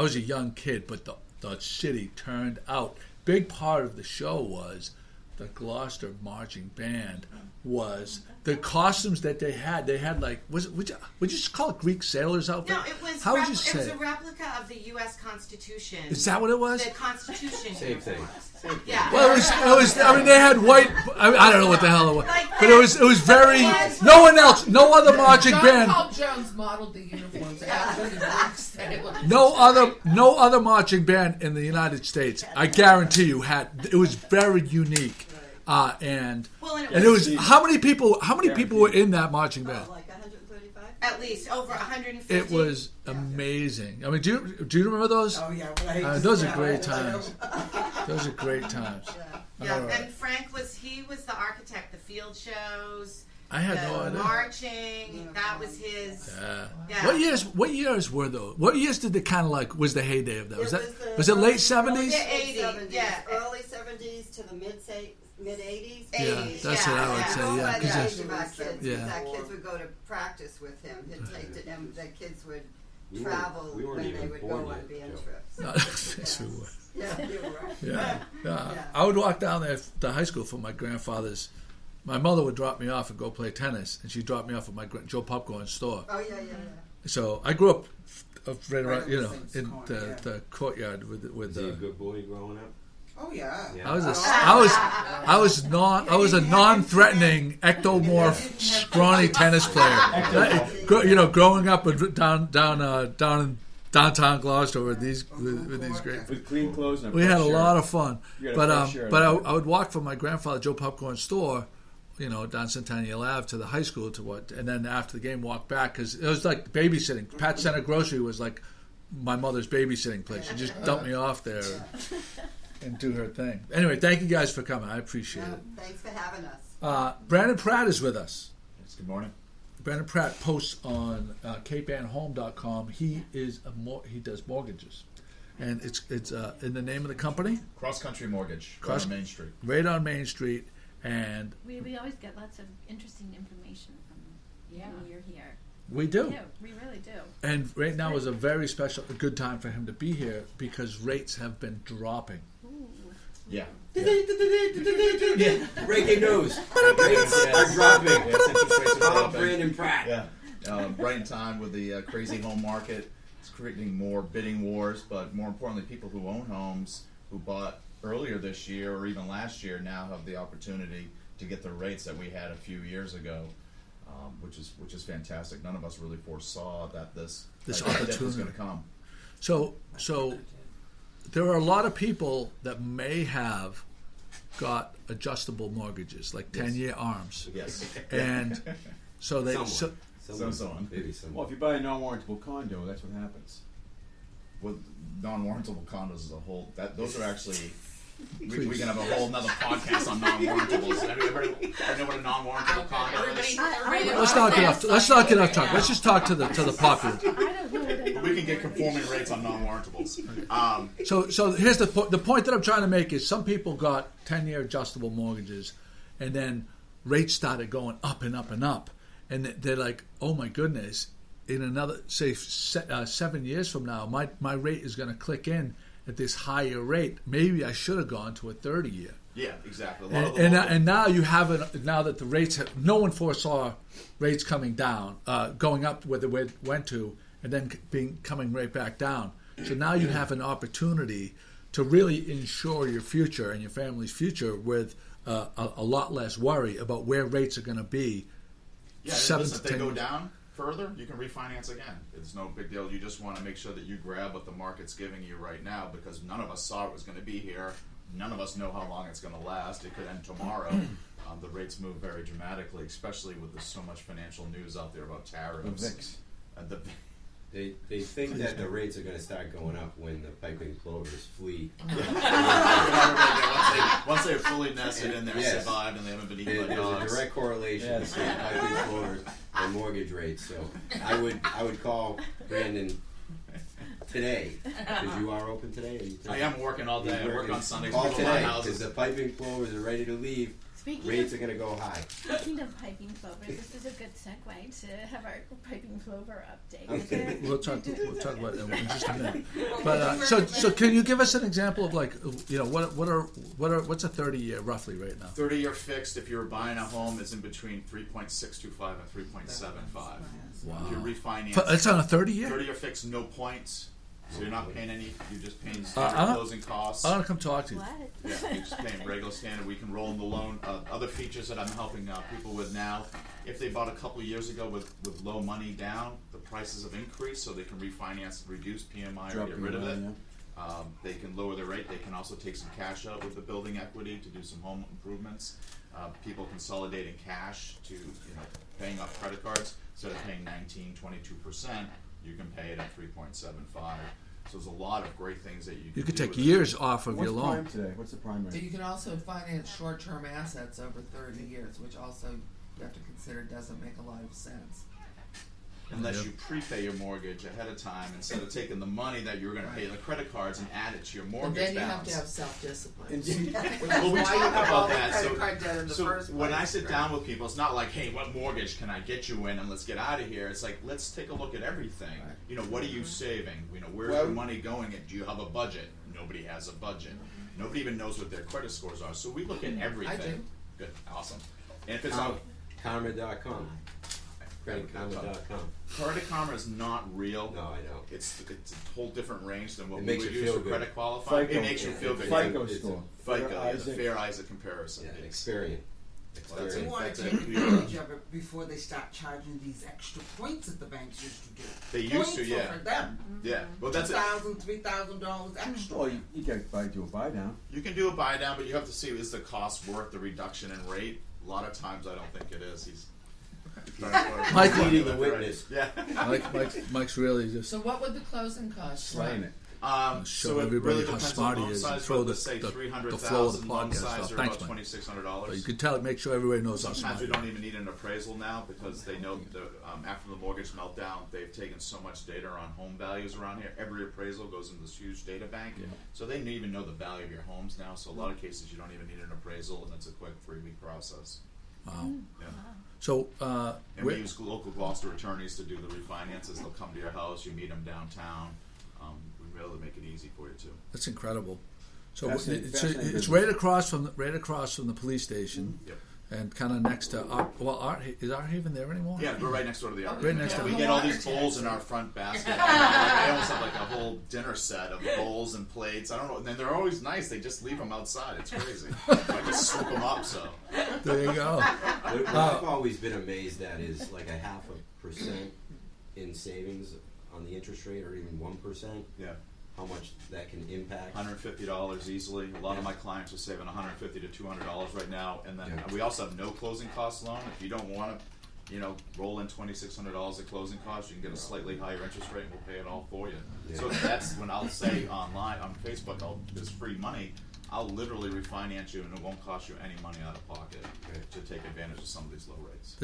was a young kid, but the city turned out. Big part of the show was the Gloucester marching band was the costumes that they had. They had would you just call it Greek sailors outfit? No, it was. How would you It say was it? a replica of the U.S. Constitution. Is that what it was? The Constitution. Same thing. Yeah. Well, it was. I mean, they had white. I don't know what the hell it was, but it was very. No one else, no other marching John band. Paul Jones modeled the uniforms after the Greek sailors. No other marching band in the United States, I guarantee you, had. It was very unique, and it was how many people were in that marching band? Like 135? At least over 150. It was amazing. I mean, do you remember those? Oh yeah, Those are great times. Those are great times. Yeah, All right. and Frank was the architect. The field shows. I had the no idea. Marching. That was his. Yeah. What years were those? What years did it kind of was the heyday of that? Was the it late 70s? Yeah. Early 70s to the mid 80s. Yeah, that's what I would say. Yeah, By the 'cause age of our kids, yeah. our kids would go to practice with him. He'd take to them. The kids would We travel weren't when they even would born go on yet, band Joe. trips. No, yes, we were. Yeah, you were right. Yeah. I would walk down there to high school for my grandfather's. My mother would drop me off and go play tennis, and she'd drop me off at my Joe Popcorn store. Oh yeah. So I grew up right around, in in the courtyard with Was he a good boy growing up? Oh yeah. I was a non-threatening ectomorph scrawny tennis player. Growing up down in downtown Gloucester with these great with clean clothes. And we had a shirt. lot of fun. But I would walk from my grandfather Joe Popcorn store, down Centennial Ave to the high school and then after the game walk back because it was like babysitting. Pat Center Grocery was like my mother's babysitting place. She just dumped me off there and do her thing. Anyway, thank you guys for coming. I appreciate it. Thanks for having us. Brandon Pratt is with us. Yes, good morning. Brandon Pratt posts on capeannhome.com. He does mortgages, and it's in the name of the company. Cross Country Mortgage, right on Main Street. Right on Main Street, and we always get lots of interesting information from when you're here. We do. We really do. And right now is a very good time for him to be here because rates have been dropping. Ooh. Yeah. Breaking news. Rates are dropping. Interest rates are dropping. Brandon Pratt. Yeah. Right in time with the crazy home market. It's creating more bidding wars, but more importantly, people who own homes who bought earlier this year or even last year now have the opportunity to get the rates that we had a few years ago, which is fantastic. None of us really foresaw that this opportunity was going to come. So there are a lot of people that may have got adjustable mortgages, like 10-year arms. Yes. And so they... Someone. Maybe someone. Well, if you buy a non-warrantable condo, that's what happens. With non-warrantable condos as a whole, those are actually... We can have a whole another podcast on non-warrantables. Have you ever know what a non-warrantable condo is? Let's not get off topic. Let's just talk to the popular. We can get conforming rates on non-warrantables. So here's the point that I'm trying to make is some people got 10-year adjustable mortgages, and then rates started going up and up and up, and they're like, oh my goodness, in another say 7 years from now, my rate is going to click in at this higher rate. Maybe I should have gone to a 30-year. Yeah, exactly. And now you have it. Now that the rates no one foresaw rates coming down, going up where they went to, and then coming right back down. So now you have an opportunity to really insure your future and your family's future with a lot less worry about where rates are going to be. Yeah, if they go down further, you can refinance again. It's no big deal. You just want to make sure that you grab what the market's giving you right now, because none of us saw it was going to be here. None of us know how long it's going to last. It could end tomorrow. The rates move very dramatically, especially with so much financial news out there about tariffs. They think that the rates are going to start going up when the piping plovers flee. Once they're fully nested and they're survived and they haven't been eaten by dogs. There's a direct correlation between piping plovers and mortgage rates. So I would call Brandon today, because you are open today. I am working all day. I work on Sundays. Call today, because the piping plovers are ready to leave. Rates are going to go high. Speaking of piping plovers, this is a good segue to have our piping plover update. Okay. We'll talk about that in just a minute. But so can you give us an example of what's a 30-year roughly right now? 30-year fixed, if you're buying a home, is in between 3.625 and 3.75. Wow. If you refinance, it's on a 30-year. 30-year fixed, no points. So you're not paying any. You're just paying standard closing costs. I want to come talk to you. What? Yeah, you're just paying regular standard. We can roll in the loan. Other features that I'm helping people with now, if they bought a couple of years ago with low money down, the prices have increased, so they can refinance, reduce PMI, or get rid of it. They can lower their rate. They can also take some cash out with the building equity to do some home improvements. People consolidating cash to paying off credit cards instead of paying 22%. You can pay it at 3.75. So there's a lot of great things that you can could do take years off of your loan. What's the prime today? What's the prime rate? You can also finance short-term assets over 30 years, which also you have to consider doesn't make a lot of sense. Unless you prepay your mortgage ahead of time instead of taking the money that you're going to pay in the credit cards and add it to your mortgage balance. And then you balance. have to have self-discipline. Well, we talk about that. So when I sit down with people, it's not like, hey, what mortgage can I get you in and let's get out of here. It's like, let's take a look at everything. Right. What are you saving? Where's your money going? And do you have a budget? Nobody has a budget. Nobody even knows what their credit scores are. So we look at everything. I do. Good. Awesome. And if it's on Karma.com. CreditKarma.com. Credit Karma is not real. No, I know. It's a whole different range than what It we makes would you use feel for good. credit qualifying. FICO. It makes you feel good. FICO It's score. FICO, Fair the Isaac. Fair Isaac comparison. Yeah, It's- Experian. That's You it. want That's to it. take advantage of it before they start charging these extra points that the banks used to do. They used Points to, are yeah. for them. Yeah. Well, that's it. $2,000, $3,000 extra. Well, you can do a buy down. You can do a buy down, but you have to see is the cost worth the reduction in rate. A lot of times, I don't think it is. He's Mike, Leading the witness. Yeah. Mike's really just So what would the closing cost? Slaying it. show So it everybody really how depends smart on he loan is size, and throw but the, let's say the, $300,000 the flow of the loan podcast size off. are Thanks, about Mike. $2,600. So you can tell, make sure everybody knows how smart Sometimes we you don't even need an appraisal now because they know the, after the mortgage meltdown, they've taken so much data on home values around here. Every appraisal goes into this huge data bank, so they even know the value of your homes now. So a lot of cases you don't even need an appraisal, and it's a quick 3-week process. Wow. Yeah. So, And we use local Gloucester attorneys to do the refinances. They'll come to your house, you meet them downtown. We'll be able to make it easy for you too. that's incredible. So Fascinating it's business. right across from the police station, Yep. and kind of next to is Art Haven there anymore? Yeah, we're right next door to the art. Right next to We the get all these bowls in our front basket. I almost have like a whole dinner set of bowls and plates. I don't know. And they're always nice. They just leave them outside. It's crazy. I just swoop them up. So There you go. What I've always been amazed at is like 0.5% in savings on the interest rate, or even 1%. yeah, How much that can impact. $150 easily. A lot of my clients are saving $150 to $200 right now. And then we also have no closing cost loan. If you don't want to, roll in $2,600 at closing costs, you can get a slightly higher interest rate, and we'll pay it all for you. Yeah. So that's when I'll say online on Facebook, there's free money. I'll literally refinance you, and it won't cost you any money out of pocket to take advantage of some of these low rates.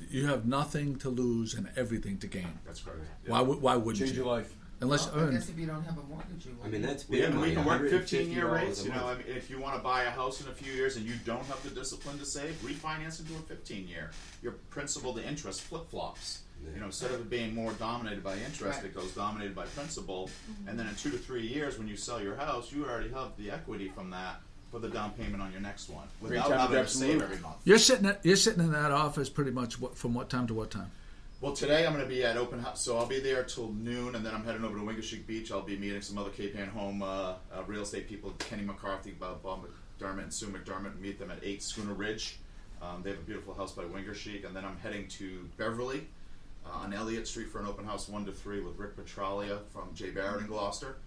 You have nothing to lose and everything to gain. That's correct. Yeah. Why wouldn't Change you? your life. Unless I guess if you don't have a mortgage, you won't. I mean, that's Yeah, big and we money. can work $150 15-year rates. a month. I mean, if you want to buy a house in a few years and you don't have the discipline to save, refinance into a 15-year. Your principal to interest flip-flops. Yeah. Instead of it being more dominated by interest, Right. it goes dominated by principal. And then in 2 to 3 years, when you sell your house, you already have the equity from that for the down payment on your next one, without time to having grab to some save loot. every month. You're sitting in that office pretty much from what time to what time? Well, today I'm going to be at open house, so I'll be there till noon, and then I'm heading over to Wingachick Beach. I'll be meeting some other Cape Ann home real estate people, Kenny McCarthy, Bob McDermott, and Sue McDermott. Meet them at 8 Schooner Ridge. They have a beautiful house by Wingachick, and then I'm heading to Beverly on Elliott Street for an open house 1 to 3 with Rick Petralia from J. Barrett in Gloucester.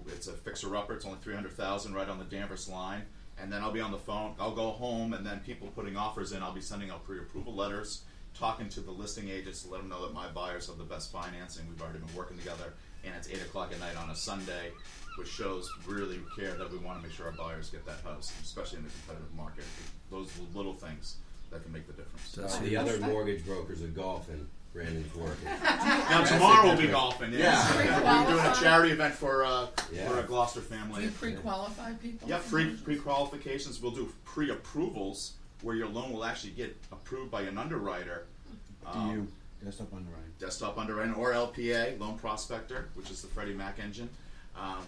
It's a fixer-upper. It's only $300,000 right on the Danvers line. And then I'll be on the phone. I'll go home, and then people putting offers in, I'll be sending out pre-approval letters, talking to the listing agents to let them know that my buyers have the best financing. We've already been working together, and it's 8 o'clock at night on a Sunday, which shows really care that we want to make sure our buyers get that house, especially in the competitive market. Those little things that can make the difference. The other mortgage brokers are golfing. Brandon's working. Now tomorrow we'll be golfing. Yes. Yeah. We're doing a charity event for a Gloucester Do family. you pre-qualify people? Yeah, pre-qualifications. We'll do pre-approvals where your loan will actually get approved by an underwriter. DU, desktop underwriting. Desktop underwriting, or LPA, Loan Prospector, which is the Freddie Mac engine.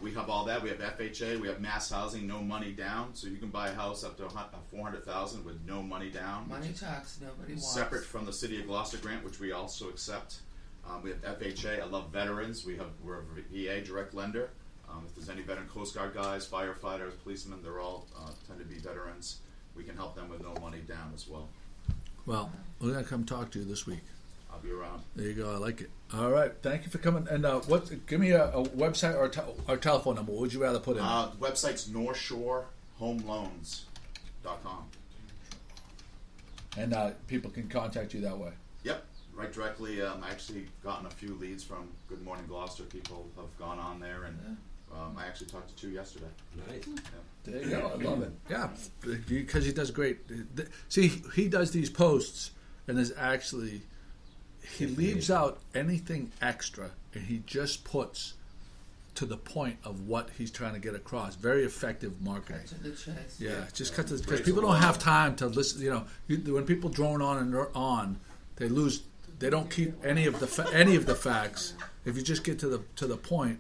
We have all that. We have FHA. We have mass housing, no money down. So you can buy a house up to $400,000 with no money down. Money talks, nobody wants. Separate from the City of Gloucester grant, which we also accept. We have FHA. I love veterans. We're a VA direct lender. If there's any veteran Coast Guard guys, firefighters, policemen, they're all tend to be veterans. We can help them with no money down as well. Well, we're gonna come talk to you this week. I'll be around. There you go. I like it. All right. Thank you for coming. And give me a website or telephone number. What would you rather put in? The website's NorthshoreHomeLoans.com. And people can contact you that way. Yep, right directly. I actually gotten a few leads from Good Morning Gloucester. People have gone on there, and I actually talked to 2 yesterday. Nice. Yeah. There you go. I love it. Yeah, because he does great. See, he does these posts, and there's actually he leaves out anything extra, and he just puts to the point of what he's trying to get across. Very effective marketing. Cut to the chase. Yeah, just cut to because people don't have time to listen. When people drone on and on, they lose. They don't keep any of the facts. If you just get to the point,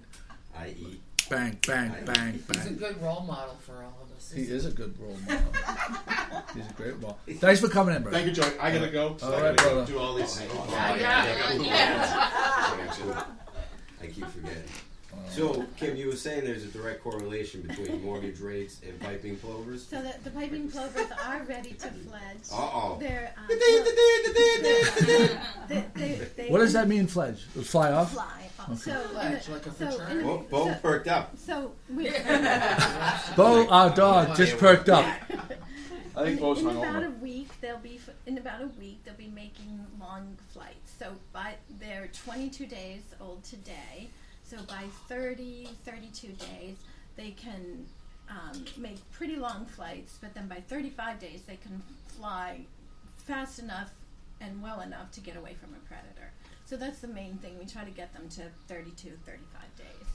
I.e. bang, bang, bang, He's a bang. good role model for all of us. He is a good role model. He's a great role. Thanks for coming in, bro. Thank you, Joey. I gotta go. So All I right, gotta brother. go do all these. I keep forgetting. So, Kim, you were saying there's a direct correlation between mortgage rates and piping plovers? So the piping plovers are ready to fledge. Uh-oh. They're, What does that mean, fledge? Fly off? Fly off. Okay. So, Fledge, like a fraternity. Oh, Bo perked up. So we, Bo, our dog, just perked up. I think Bo's in hungover. about a week they'll be making long flights. So they're 22 days old today. So by 30, 32 days they can make pretty long flights. But then by 35 days they can fly fast enough and well enough to get away from a predator. So that's the main thing. We try to get them to 32, 35 days.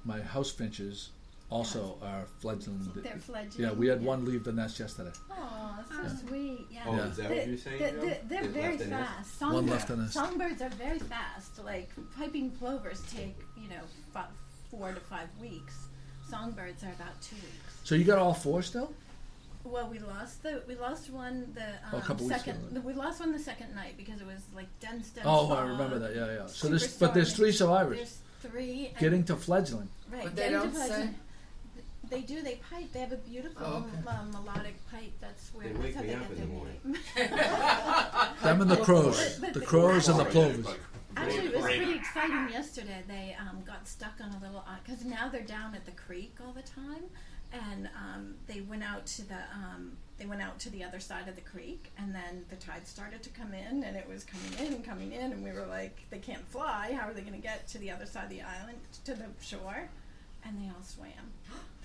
My house finches also are fledgling. They're fledgling. Yeah, we had one leave the nest yesterday. Oh, so sweet. Yeah. Oh, is that what you're saying, Joe? They're very left the nest? fast. One left the nest. Songbirds are very fast. Like piping plovers take 4 to 5 weeks. Songbirds are about 2 weeks. So you got all four still? Well, we lost one a couple weeks second. ago. We lost one the second night because it was like dense Oh, fog. I remember that. Yeah, yeah. So Superstorm. there's 3 survivors. There's 3. and- Getting to fledgling. Right. But they getting to don't fledgling. sing? They do. They pipe. They have a beautiful melodic pipe. That's where. They wake that's how me they up get in their the morning. name. Them and the crows. But The crows and the plovers. Actually, it was pretty exciting yesterday. They got stuck on a little because now they're down at the creek all the time, and they went out to the other side of the creek, and then the tide started to come in, and it was coming in, and we were like, they can't fly. How are they going to get to the other side of the island to the shore? And they all swam.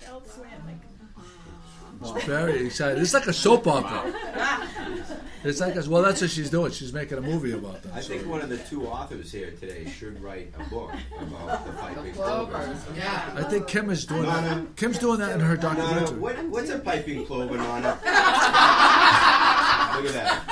They all swam like. It's very exciting. It's like a soap opera. It's like well, that's what she's doing. She's making a movie about that. I think one of the 2 authors here today should write a book about the piping plovers. Plovers, yeah. I think Kim is doing Nana. that. Kim's doing that in her Nana, documentary. what's a piping plover, Nana? Look at that.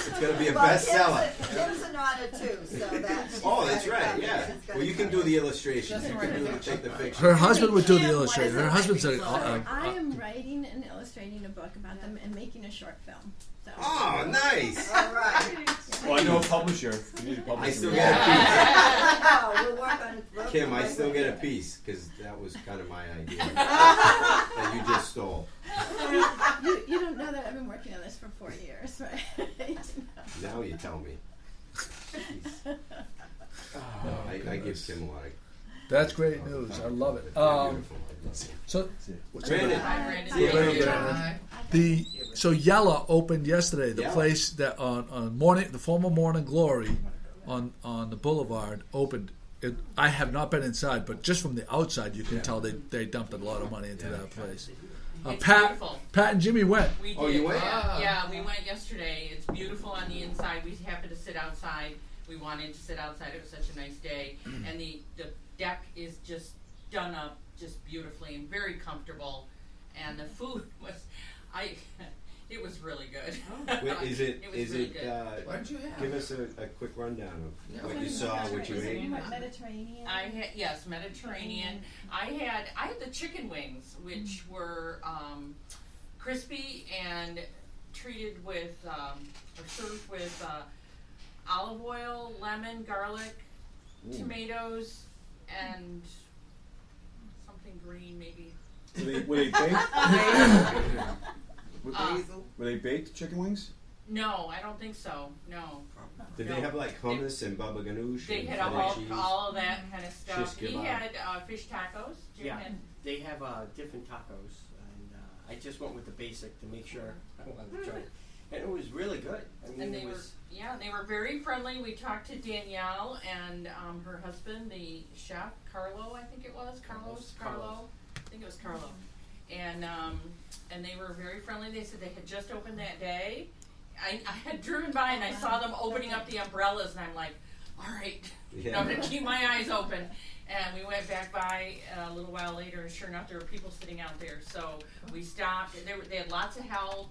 It's going to be a bestseller. Kim's an author too, so that's. Oh, that's right, yeah. Well, you can do the illustrations. You can take the pictures. Her husband would do the illustration. Her husband's a. I am writing and illustrating a book about them and making a short film. So. Oh, nice. All right. Well, I know a publisher. You need a publisher. I still get a piece. We'll work on it. Kim, I still get a piece because that was kind of my idea that you just stole. You don't know that I've been working on this for 4 years, right? Now you tell me. I give Kim a lot of. That's great news. I love it. So, Brandon. See you later, Brandon. So Yella opened yesterday. The Yella. place that on the former Morning Glory on the Boulevard opened. I have not been inside, but just from the outside, you can tell they dumped a lot of money into that place. It's Pat beautiful. and Jimmy went. We did. Oh, you went? Yeah, we went yesterday. It's beautiful on the inside. We happened to sit outside. We wanted to sit outside. It was such a nice day. And the deck is just done up just beautifully and very comfortable. And the food was, it was really good. Wait, is it? really good. What did you have? Give us a quick rundown of what you saw, what you ate. Mediterranean. I had Mediterranean. I had the chicken wings, which were crispy and treated with or served with olive oil, lemon, garlic, tomatoes, and something green maybe. Were they baked? Were they baked chicken wings? No, I don't think so. No. Did they have like hummus and baba ganoush? They and had feta cheese? all of that kind of stuff. Shish He kebab. had fish tacos. Jim Yeah, had they have different tacos, and I just went with the basic to make sure I wanted to try it. And it was really good. I mean, And it they was. they were very friendly. We talked to Danielle and her husband, the chef, Carlo, I think it was. Carlo. I think it was Carlo. And they were very friendly. They said they had just opened that day. I had driven by and I saw them opening up the umbrellas, and I'm like, all right, I'm going to keep my eyes open. And we went back by a little while later, and sure enough, there were people sitting out there. So we stopped. They had lots of help.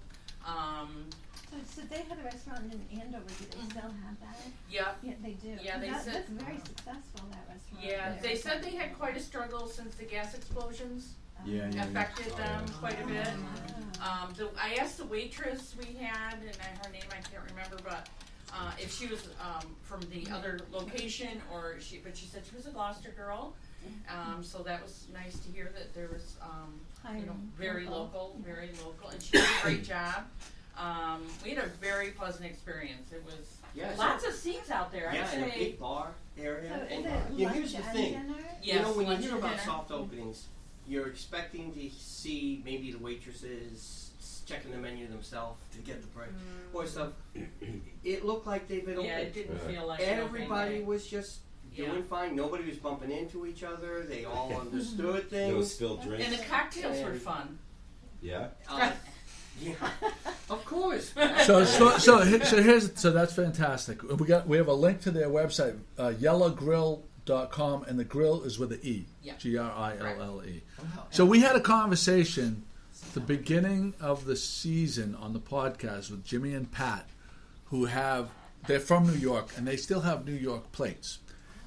So they had a restaurant in Andover. Do they still have that? Yeah. Yeah, they do. Yeah, they said- that's very successful. That restaurant. Yeah, they said they had quite a struggle since the gas explosions affected them quite a bit. I asked the waitress we had, and her name I can't remember, but if she was from the other location but she said she was a Gloucester girl. So that was nice to hear that there was, very local, and she did a great job. We had a very pleasant experience. It was lots of seats out there. Yeah, I'd and a say. big bar area. So And is it here's the lunch thing. and dinner? You know, when you lunch hear and about dinner. soft openings, you're expecting to see maybe the waitresses checking the menu themselves to get the price or stuff. It looked like they've been open. Yeah, it didn't feel like an opening everybody day. was just doing fine. Nobody was bumping into each other. They all understood things. No spilled drinks. And the cocktails were fun. Yeah. Yeah, of course. So that's fantastic. We have a link to their website, yellowgrill.com, and the grill is with an E, Grille. So we had a conversation at the beginning of the season on the podcast with Jimmy and Pat, they're from New York and they still have New York plates,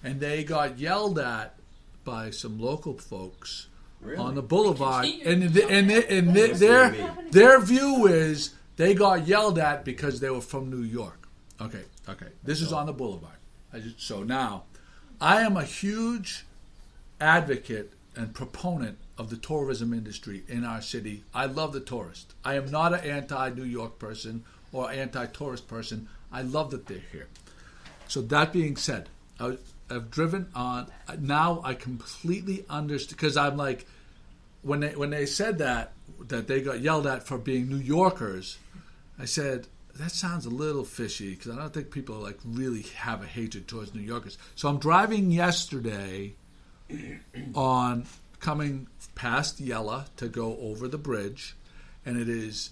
and they got yelled at by some local folks. Really? On the boulevard, and their view is they got yelled at because they were from New York. Okay. This is on the boulevard. So now, I am a huge advocate and proponent of the tourism industry in our city. I love the tourist. I am not an anti-New York person or anti-tourist person. I love that they're here. So that being said, I've driven on. Now I completely understand, because I'm like, when they said that they got yelled at for being New Yorkers, I said that sounds a little fishy, because I don't think people like really have a hatred towards New Yorkers. So I'm driving yesterday on coming past Yella to go over the bridge, and it is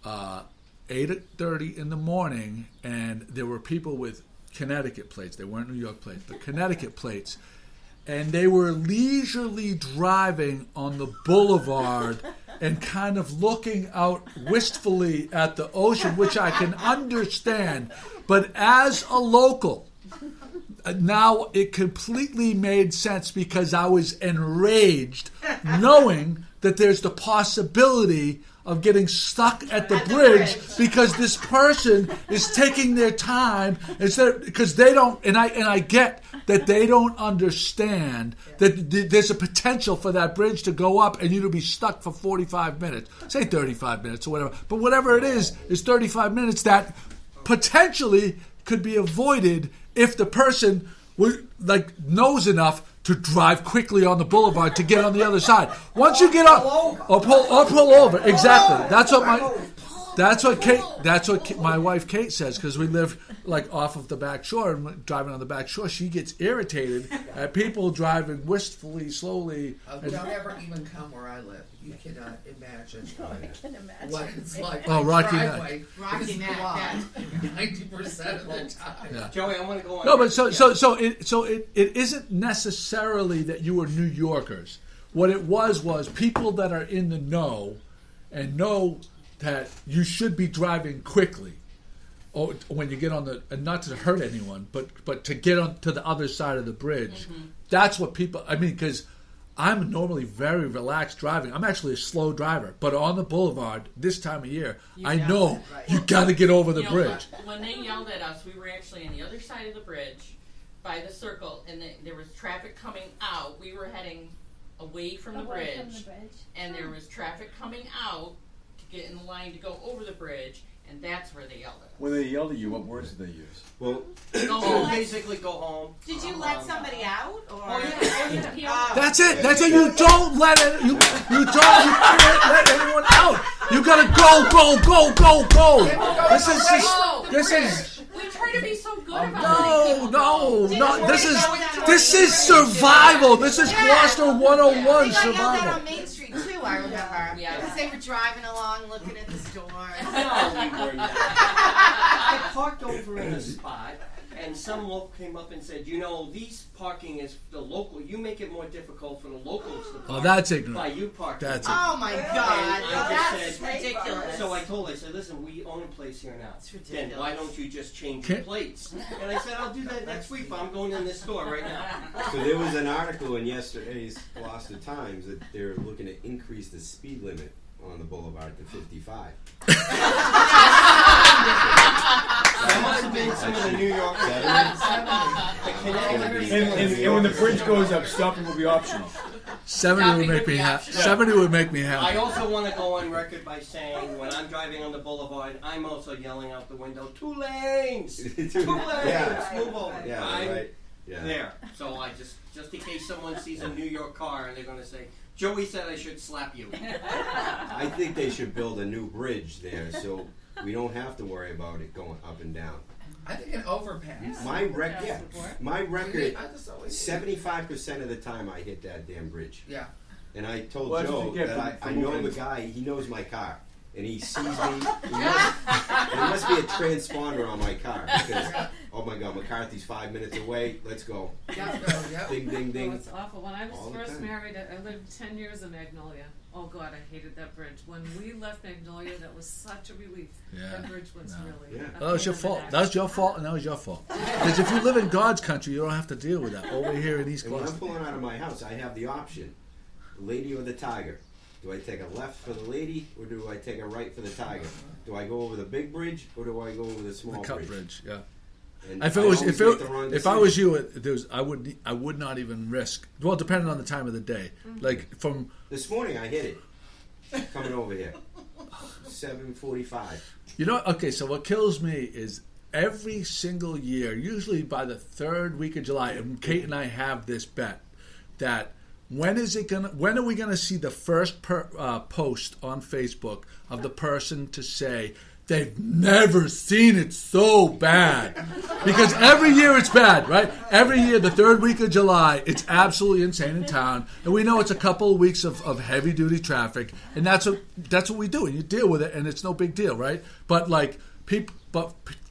8:30 in the morning, and there were people with Connecticut plates. They weren't New York plates, but Connecticut plates. And they were leisurely driving on the boulevard and kind of looking out wistfully at the ocean, which I can understand. But as a local, now it completely made sense, because I was enraged knowing that there's the possibility of getting stuck at the bridge because this person is taking their time because they don't, and I get that they don't understand that there's a potential for that bridge to go up and you to be stuck for 45 minutes, say 35 minutes or whatever, but whatever it is 35 minutes that potentially could be avoided if the person knows enough to drive quickly on the boulevard to get on the other side. Once you get up, or pull over. Exactly. That's what my wife Kate says, because we live like off of the back shore, and driving on the back shore, she gets irritated at people driving wistfully, slowly. Don't ever even come where I live. You cannot imagine. I can imagine. What it's like. Oh, Rocky Neck. Driveway is blocked 90% of the time. Yeah. Joey, I want to go on. No, but so it isn't necessarily that you were New Yorkers. What it was people that are in the know and know that you should be driving quickly, or when you get on the, and not to hurt anyone, but to get on to the other side of the bridge. Mm-hmm. That's what people. I mean, because I'm normally very relaxed driving. I'm actually a slow driver, but on the boulevard this time of year, I know you got to get over the bridge. When they yelled at us, we were actually on the other side of the bridge by the circle, and there was traffic coming out. We were heading away from the bridge, and there was traffic coming out to get in the line to go over the bridge, and that's where they yelled at us. When they yelled at you, what words did they use? Well, basically go home. Did you let somebody out? Or? Oh, yeah. That's it. That's it. You don't let it. You can't let anyone out. You gotta go. This is. We try to be so good about No. This is survival. This is Gloucester 101 I yelled survival. that on Main Street too, I remember. Because they were driving along looking at the store. I parked over in a spot, and some local came up and said, these parking is the local. You make it more difficult for the locals to park. Oh, that's ignorant. By you parking. That's Oh my And God, I just that's said, ridiculous. So I told her, I said, listen, we own a place here now. It's Then ridiculous. why don't you just change your plates? And I said, I'll do that next week, but I'm going in this store right now. So there was an article in yesterday's Gloucester Times that they're looking to increase the speed limit on the boulevard to 55. That must have been some of the New York And when the bridge goes up, stopping will be optional. 70 would make me happy. 70 would make me I happy. also want to go on record by saying when I'm driving on the boulevard, I'm also yelling out the window, 2 lanes! 2 lanes! Yeah. Move over. Yeah, I'm right. Yeah. there. So I just in case someone sees a New York car and they're going to say, Joey said I should slap you. I think they should build a new bridge there so we don't have to worry about it going up and down. I think an overpass. My record, 75% of the time I hit that damn bridge. Yeah. And I told Well, that's what Joe you get that for I know moving. the guy, he knows my car. And he sees me. There must be a transponder on my car. Because, oh my God, McCarthy's 5 minutes away. Let's go. Ding, ding, ding. Oh, it's awful. When I was All the first time. married, I lived 10 years in Magnolia. Oh God, I hated that bridge. When we left Magnolia, that was such a relief. Yeah. That bridge was really. Yeah. That was your fault. That was your fault, and that was your fault. Because if you live in God's country, you don't have to deal with that. Over here in East And when I'm Gloucester. pulling out of my house, I have the option: the lady or the tiger. Do I take a left for the lady, or do I take a right for the tiger? Do I go over the big bridge, or do I go over the small The cut bridge? bridge, yeah. And If it I was, always if make the wrong I decision. was you, I would not even risk. Well, depending on the time of the day, like from This morning I hit it coming over here, 7:45. you know. Okay, so what kills me is every single year, usually by the 3rd week of July, and Kate and I have this bet that when are we gonna see the first post on Facebook of the person to say they've never seen it so bad? Because every year it's bad, right? Every year, the 3rd week of July, it's absolutely insane in town, and we know it's a couple of weeks of heavy duty traffic, and that's what we do, and you deal with it, and it's no big deal, right? But like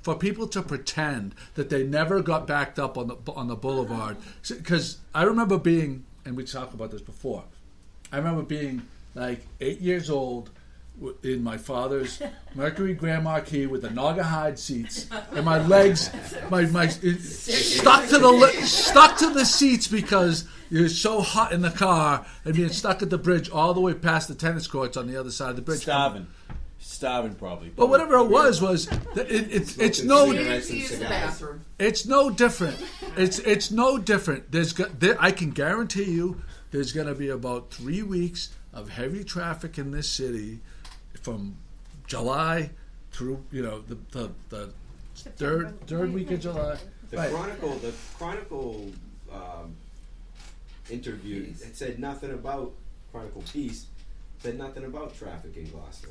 for people to pretend that they never got backed up on the boulevard, because I remember being, and we talked about this before, I remember being like 8 years old in my father's Mercury Grand Marquis with the Naugahyde seats, and my legs, stuck to the seats because it was so hot in the car, and being stuck at the bridge all the way past the tennis courts on the other side of the bridge. Starving probably. But whatever it was it's no Bathroom. it's no different. It's no different. I can guarantee you, there's going to be about 3 weeks of heavy traffic in this city from July through the third week of July. The Right. Chronicle interview, it said nothing about Chronicle Peace. Said nothing about traffic in Gloucester.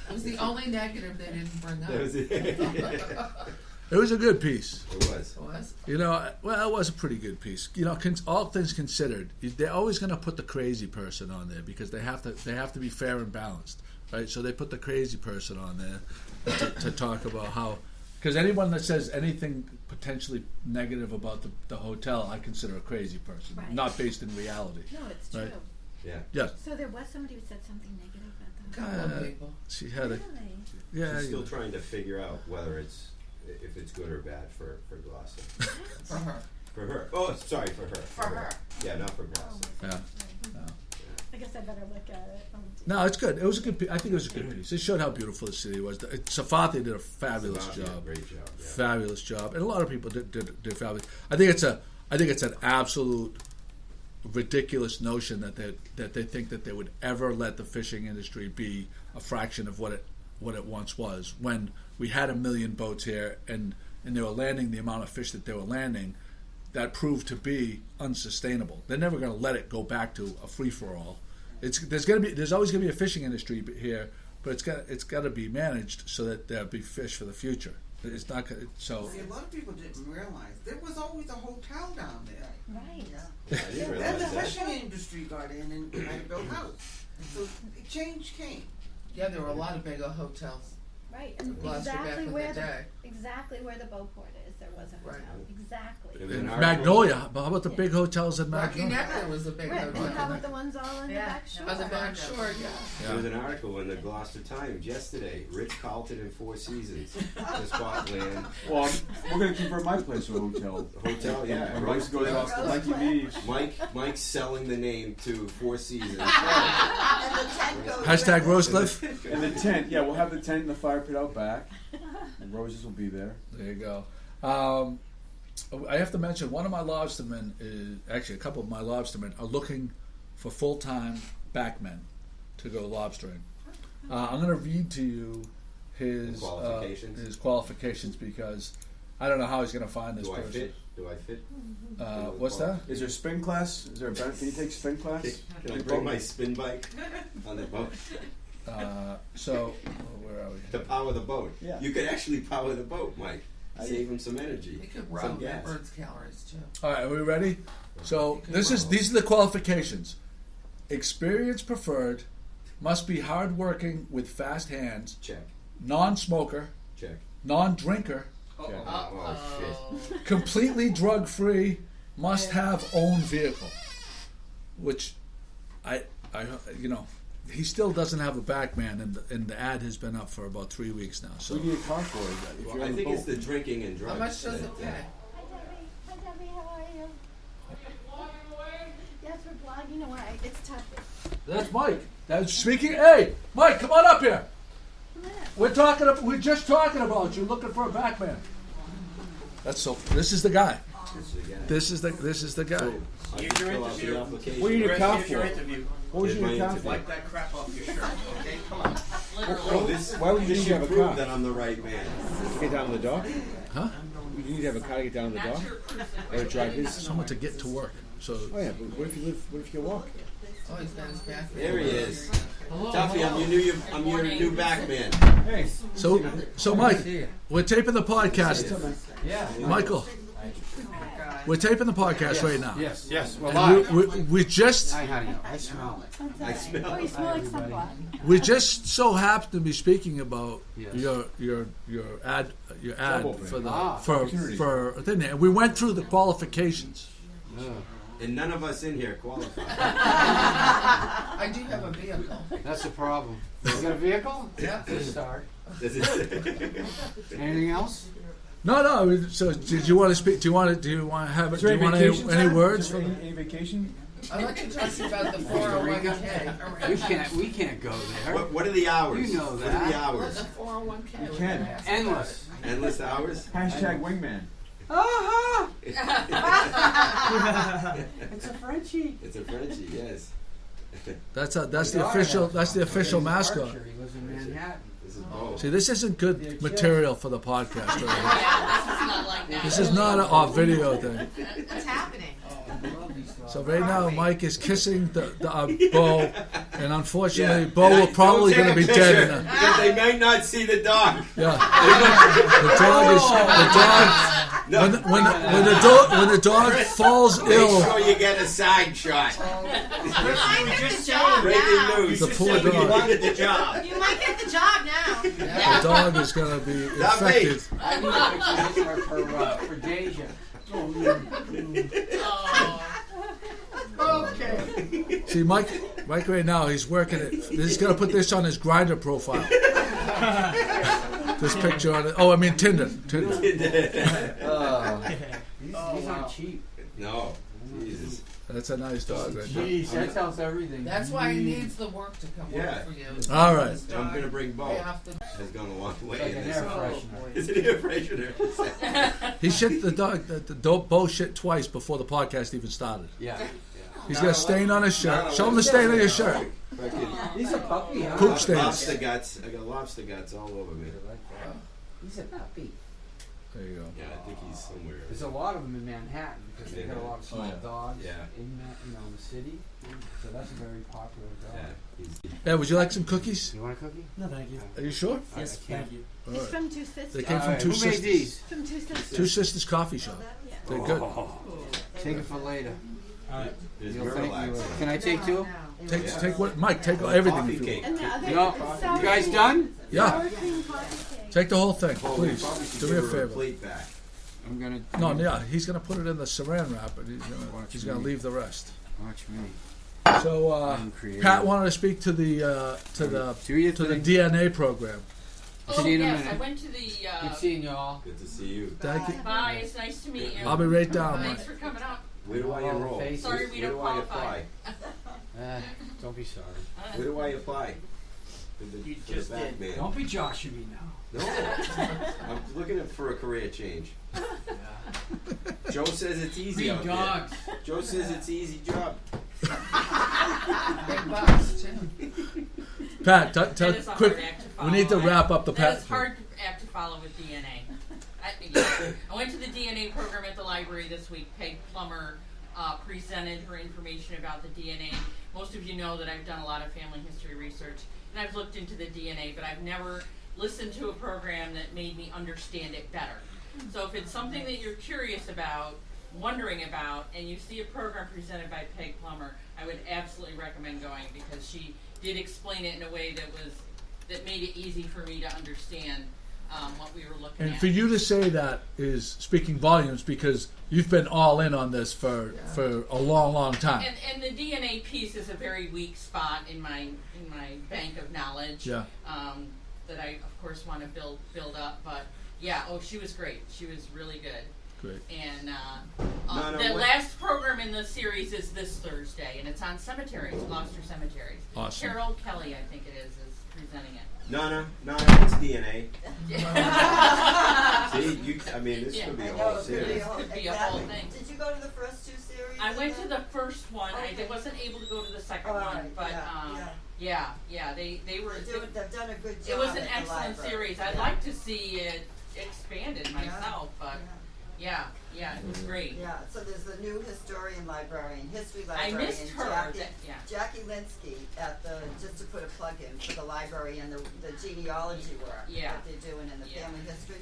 It was the only negative they didn't bring up. That was it. It was a good piece. It was. It was? Well, it was a pretty good piece. All things considered, they're always going to put the crazy person on there because they have to be fair and balanced, right? So they put the crazy person on there to talk about how, because anyone that says anything potentially negative about the hotel, I consider a crazy person, Right. not based in reality. No, it's true. Right? Yeah. Yeah. So there was somebody who said something negative about them. Couple of people. She had a Really? yeah. She's still trying to figure out whether if it's good or bad for Gloucester. For her. For her. Oh, sorry, for her. For her. Yeah, not for Gloucester. Yeah. I guess I better look at it. No, it's good. It was a good piece. I think it was a good piece. It showed how beautiful the city was. Safathi did a fabulous Safathi did a job. great job. Yeah. Fabulous job, and a lot of people did fabulous. I think it's an absolute ridiculous notion that they think that they would ever let the fishing industry be a fraction of what it once was. When we had 1 million boats here and they were landing the amount of fish that they were landing, that proved to be unsustainable. They're never going to let it go back to a free for all. There's always going to be a fishing industry here, but it's got to be managed so that there'll be fish for the future. It's not so. See, a lot of people didn't realize there was always a hotel down there. Right. Yeah, I didn't Then realize the that. fishing industry got in and had to build house. So change came. Yeah, there were a lot of big hotels. Right, and Gloucester back exactly in where the day. exactly where the Boatport is, there was a hotel. Right. Exactly. There was an Magnolia. But how about the big hotels in Rocky Magnolia? Neck was a big Right, hotel. and how about the ones all on the back shore? On the back shore, yeah. There was an article in the Gloucester Times yesterday. Ritz-Carlton and Four Seasons. Just bought land. Well, we're gonna convert my place to a hotel. Hotel, yeah. When Rose goes off the Mikey leaves. Mike's selling the name to Four Seasons. Hashtag Rosecliff. And the tent, yeah, we'll have the tent and the fire pit out back. And Roses will be there. There you go. I have to mention one of my lobstermen is actually a couple of my lobstermen are looking for full-time backmen to go lobstering. I'm going to read to you his qualifications because I don't know how he's going to find this person. Do I fit? What's that? Is there a spin class? Is there a can you take spin class? Can I bring my spin bike on the boat? Where are we? To power the boat. Yeah. You could actually power the boat, Mike. Save him some energy. You could some run gas. burns calories too. All right, are we ready? So these are the qualifications. Experience preferred. Must be hardworking with fast hands. Check. Non-smoker. Check. Non-drinker. Oh shit. Completely drug-free. Must have own vehicle. Which, he still doesn't have a backman, and the ad has been up for about 3 weeks now. So we need a car for it. If Well, you're I on the think it's boat. the drinking and drugs. How much does it pay? Hi Debbie, how are you? Yes, we're blogging away. It's tough. that's Mike. That's speaking. Hey, Mike, come on up here. We're just talking about you looking for a backman. This is the guy. This is the guy. Here's your interview. What do you need a car Here's your for? interview. What was your car for? Wipe that crap off your shirt, okay? Come on. Why would you need to have a prove car? that I'm the right man. To get down to the dock? Huh? You need to have a car to get down to the dock? Or to drive his? Someone to get to work. So. Oh yeah, but what if you can walk? Oh, he's got his back. There he is. Tuffy, I'm your new backman. Hey. So Mike, we're taping the podcast. Yeah. Michael, we're taping the podcast right now. Yes. Well, And we just. Hi, honey. I smell it. I smell. Oh, you smell like sunblock. We just so happen to be speaking about Yes. your ad for the opportunity. for a thing. And we went through the qualifications. And none of us in here qualify. I do have a vehicle. That's the problem. You got a vehicle? Yeah. Good start. This is- Anything else? No. So, did you want to speak? Do you want to have it? Is Do there you want vacation any time? words? Is there any vacation? I'd like to talk to you about the Costa Rica? 401k. We can't go there. what are the hours? You know What are that. the hours? What's a 401k? You can. Endless. Endless hours? Hashtag wingman. It's a Frenchie. It's a Frenchie, yes. That's the official mascot. Archer. He lives in Manhattan. This is Bo. See, this isn't good material for the podcast. Right? Yeah, this is not like that. This is not a video thing. What's happening? So right now, Mike is kissing the Bo, and unfortunately, Bo will probably Don't going to take be a dead. picture, because they might not see the dog. Yeah, the dog is the dog. No. When the dog falls Make ill, sure you get a side shot. Breaking news. The poor You dog. wanted the job. You might get the job now. the dog is going to be Not me. infected. I need a picture for Deja. Okay. See, Mike right now, he's working it. He's going to put this on his Grindr profile. This picture on it. Oh, I mean Tinder. He's not cheap. No. Jesus. That's a nice dog right there. Jeez, that tells everything. That's why he needs the work to come Yeah. work for you. All right. I'm going to bring Bo. Pay off the- Has gone a long way Like in an this. air freshener. Is it an air freshener? He shit the dog. The Bo shit twice before the podcast even started. Yeah. He's got a stain on his shirt. Show him the stain on your shirt. He's a puppy, huh? Poop stains. Lobster guts. I got lobster guts all over me. He's a puppy. There you go. Yeah, I think he's somewhere. There's a lot of them in Manhattan because they got a lot of small dogs Yeah. in the city. So that's a very popular dog. Yeah, he's Yeah, would you like some cookies? You want a cookie? No, thank you. Are you sure? Yes, thank you. All It's right. from Two Sisters. They came from Alright, Two who made Sisters. these? From Two Sisters. Two Sisters Coffee Shop. They're good. Take it for later. There's You'll thank Miralax. you. Can I take two? Take what? Mike, take everything. Coffee If you cake. And the other No. sour You guys cream- done? Yeah. Sour cream coffee Take the whole thing, Oh, we please. probably should Do me a give her favor. plate back. I'm gonna. No, yeah, he's gonna put it in the saran wrap, and Watch he's gonna me. leave the rest. Watch me. So I'm creative. Pat wanted to speak to the Do your to the thing. DNA program. Oh, See you in a yes, minute. I went to the. Good seeing y'all. Good to see you. Thank you. Bye, it's nice to meet you. I'll be right down. Thanks Mike. for coming up. Where do I enroll? Sorry we Where don't do I qualify. apply? Don't be sorry. Where do I apply? For You the just back did. man. Don't be joshing me now. No, I'm looking for a career change. Joe says it's easy Breed out dogs. there. Joe says it's an easy job. Big bucks too. Pat, That is a quick. hard act to We follow. need to wrap up the That Pat. is hard act to follow with DNA. I went to the DNA program at the library this week. Peg Plummer presented her information about the DNA. Most of you know that I've done a lot of family history research, and I've looked into the DNA, but I've never listened to a program that made me understand it better. So if it's something that you're curious about, wondering about, and you see a program presented by Peg Plummer, I would absolutely recommend going, because she did explain it in a way that made it easy for me to understand what we were looking And at. for you to say that is speaking volumes, because you've been all in on this for a long, long time. And the DNA piece is a very weak spot in my bank of knowledge. Yeah. That I of course want to build up, but yeah. Oh, she was great. She was really good. Great. And No, the what- last program in the series is this Thursday, and it's on cemeteries, Gloucester cemeteries. Awesome. Carol Kelly, I think it is presenting it. No, it's DNA. Yeah. See, I mean, this could be a whole series. This could be a whole Exactly. thing. Did you go to the first two series? I went to then? the first one. Okay. I wasn't able to go to the second All one, right, but yeah. they were. They've done a good job. It was an at the excellent library. series. I'd Yeah. like to see it expanded myself, but yeah, it was great. Yeah, so there's the new historian librarian, history I librarian, missed her. Jackie Linsky at the, just to put a plug in for the library and the genealogy work that they're doing in the family history.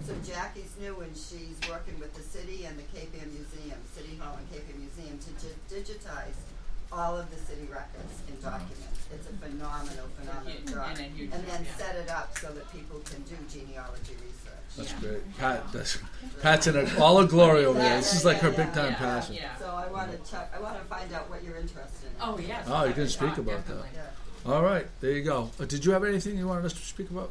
So Jackie's new, and she's working with the city and the Cape Ann Museum, City Hall and Cape Ann Museum to digitize all of the city records and documents. It's a phenomenal job. And then set it up so that people can do genealogy research. That's great. Pat's in all her glory over there. This is like her big time passion. So I want to find out what you're interested in. Oh yes. Oh, you can speak about that. All right, there you go. Did you have anything you wanted us to speak about?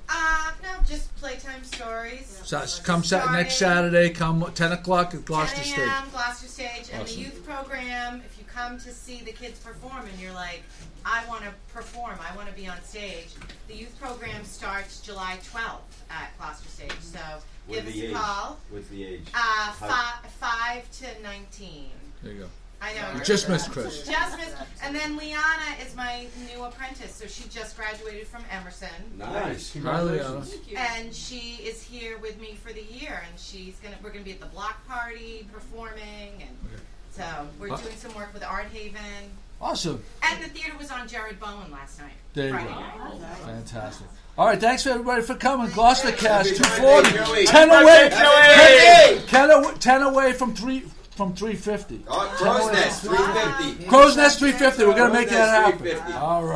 No, just playtime stories. So, come next Saturday. Come 10 o'clock at Gloucester 10 State. a.m. Gloucester Stage, and the Awesome. youth program. If you come to see the kids perform, and you're like, I want to perform, I want to be on stage. The youth program starts July 12th at Gloucester Stage. So give us a call. What's the age? 5 to 19. There you go. I know. You just missed Chris. Just missed. And then Liana is my new apprentice, so she just graduated from Emerson. Nice. Hi, Liana. And she is here with me for the year, and we're gonna be at the block party performing, and so we're doing some work with Art Haven. Awesome. And the theater was on Jared Bowen last night. There you Friday go. night. Fantastic. All right, thanks everybody for coming. GloucesterCast 240. Joey. 10 away. Joey. 10 away from 350. Crow's Nest 350. Crow's Nest 350. We're gonna make that Crow's Nest happen. 350. All right.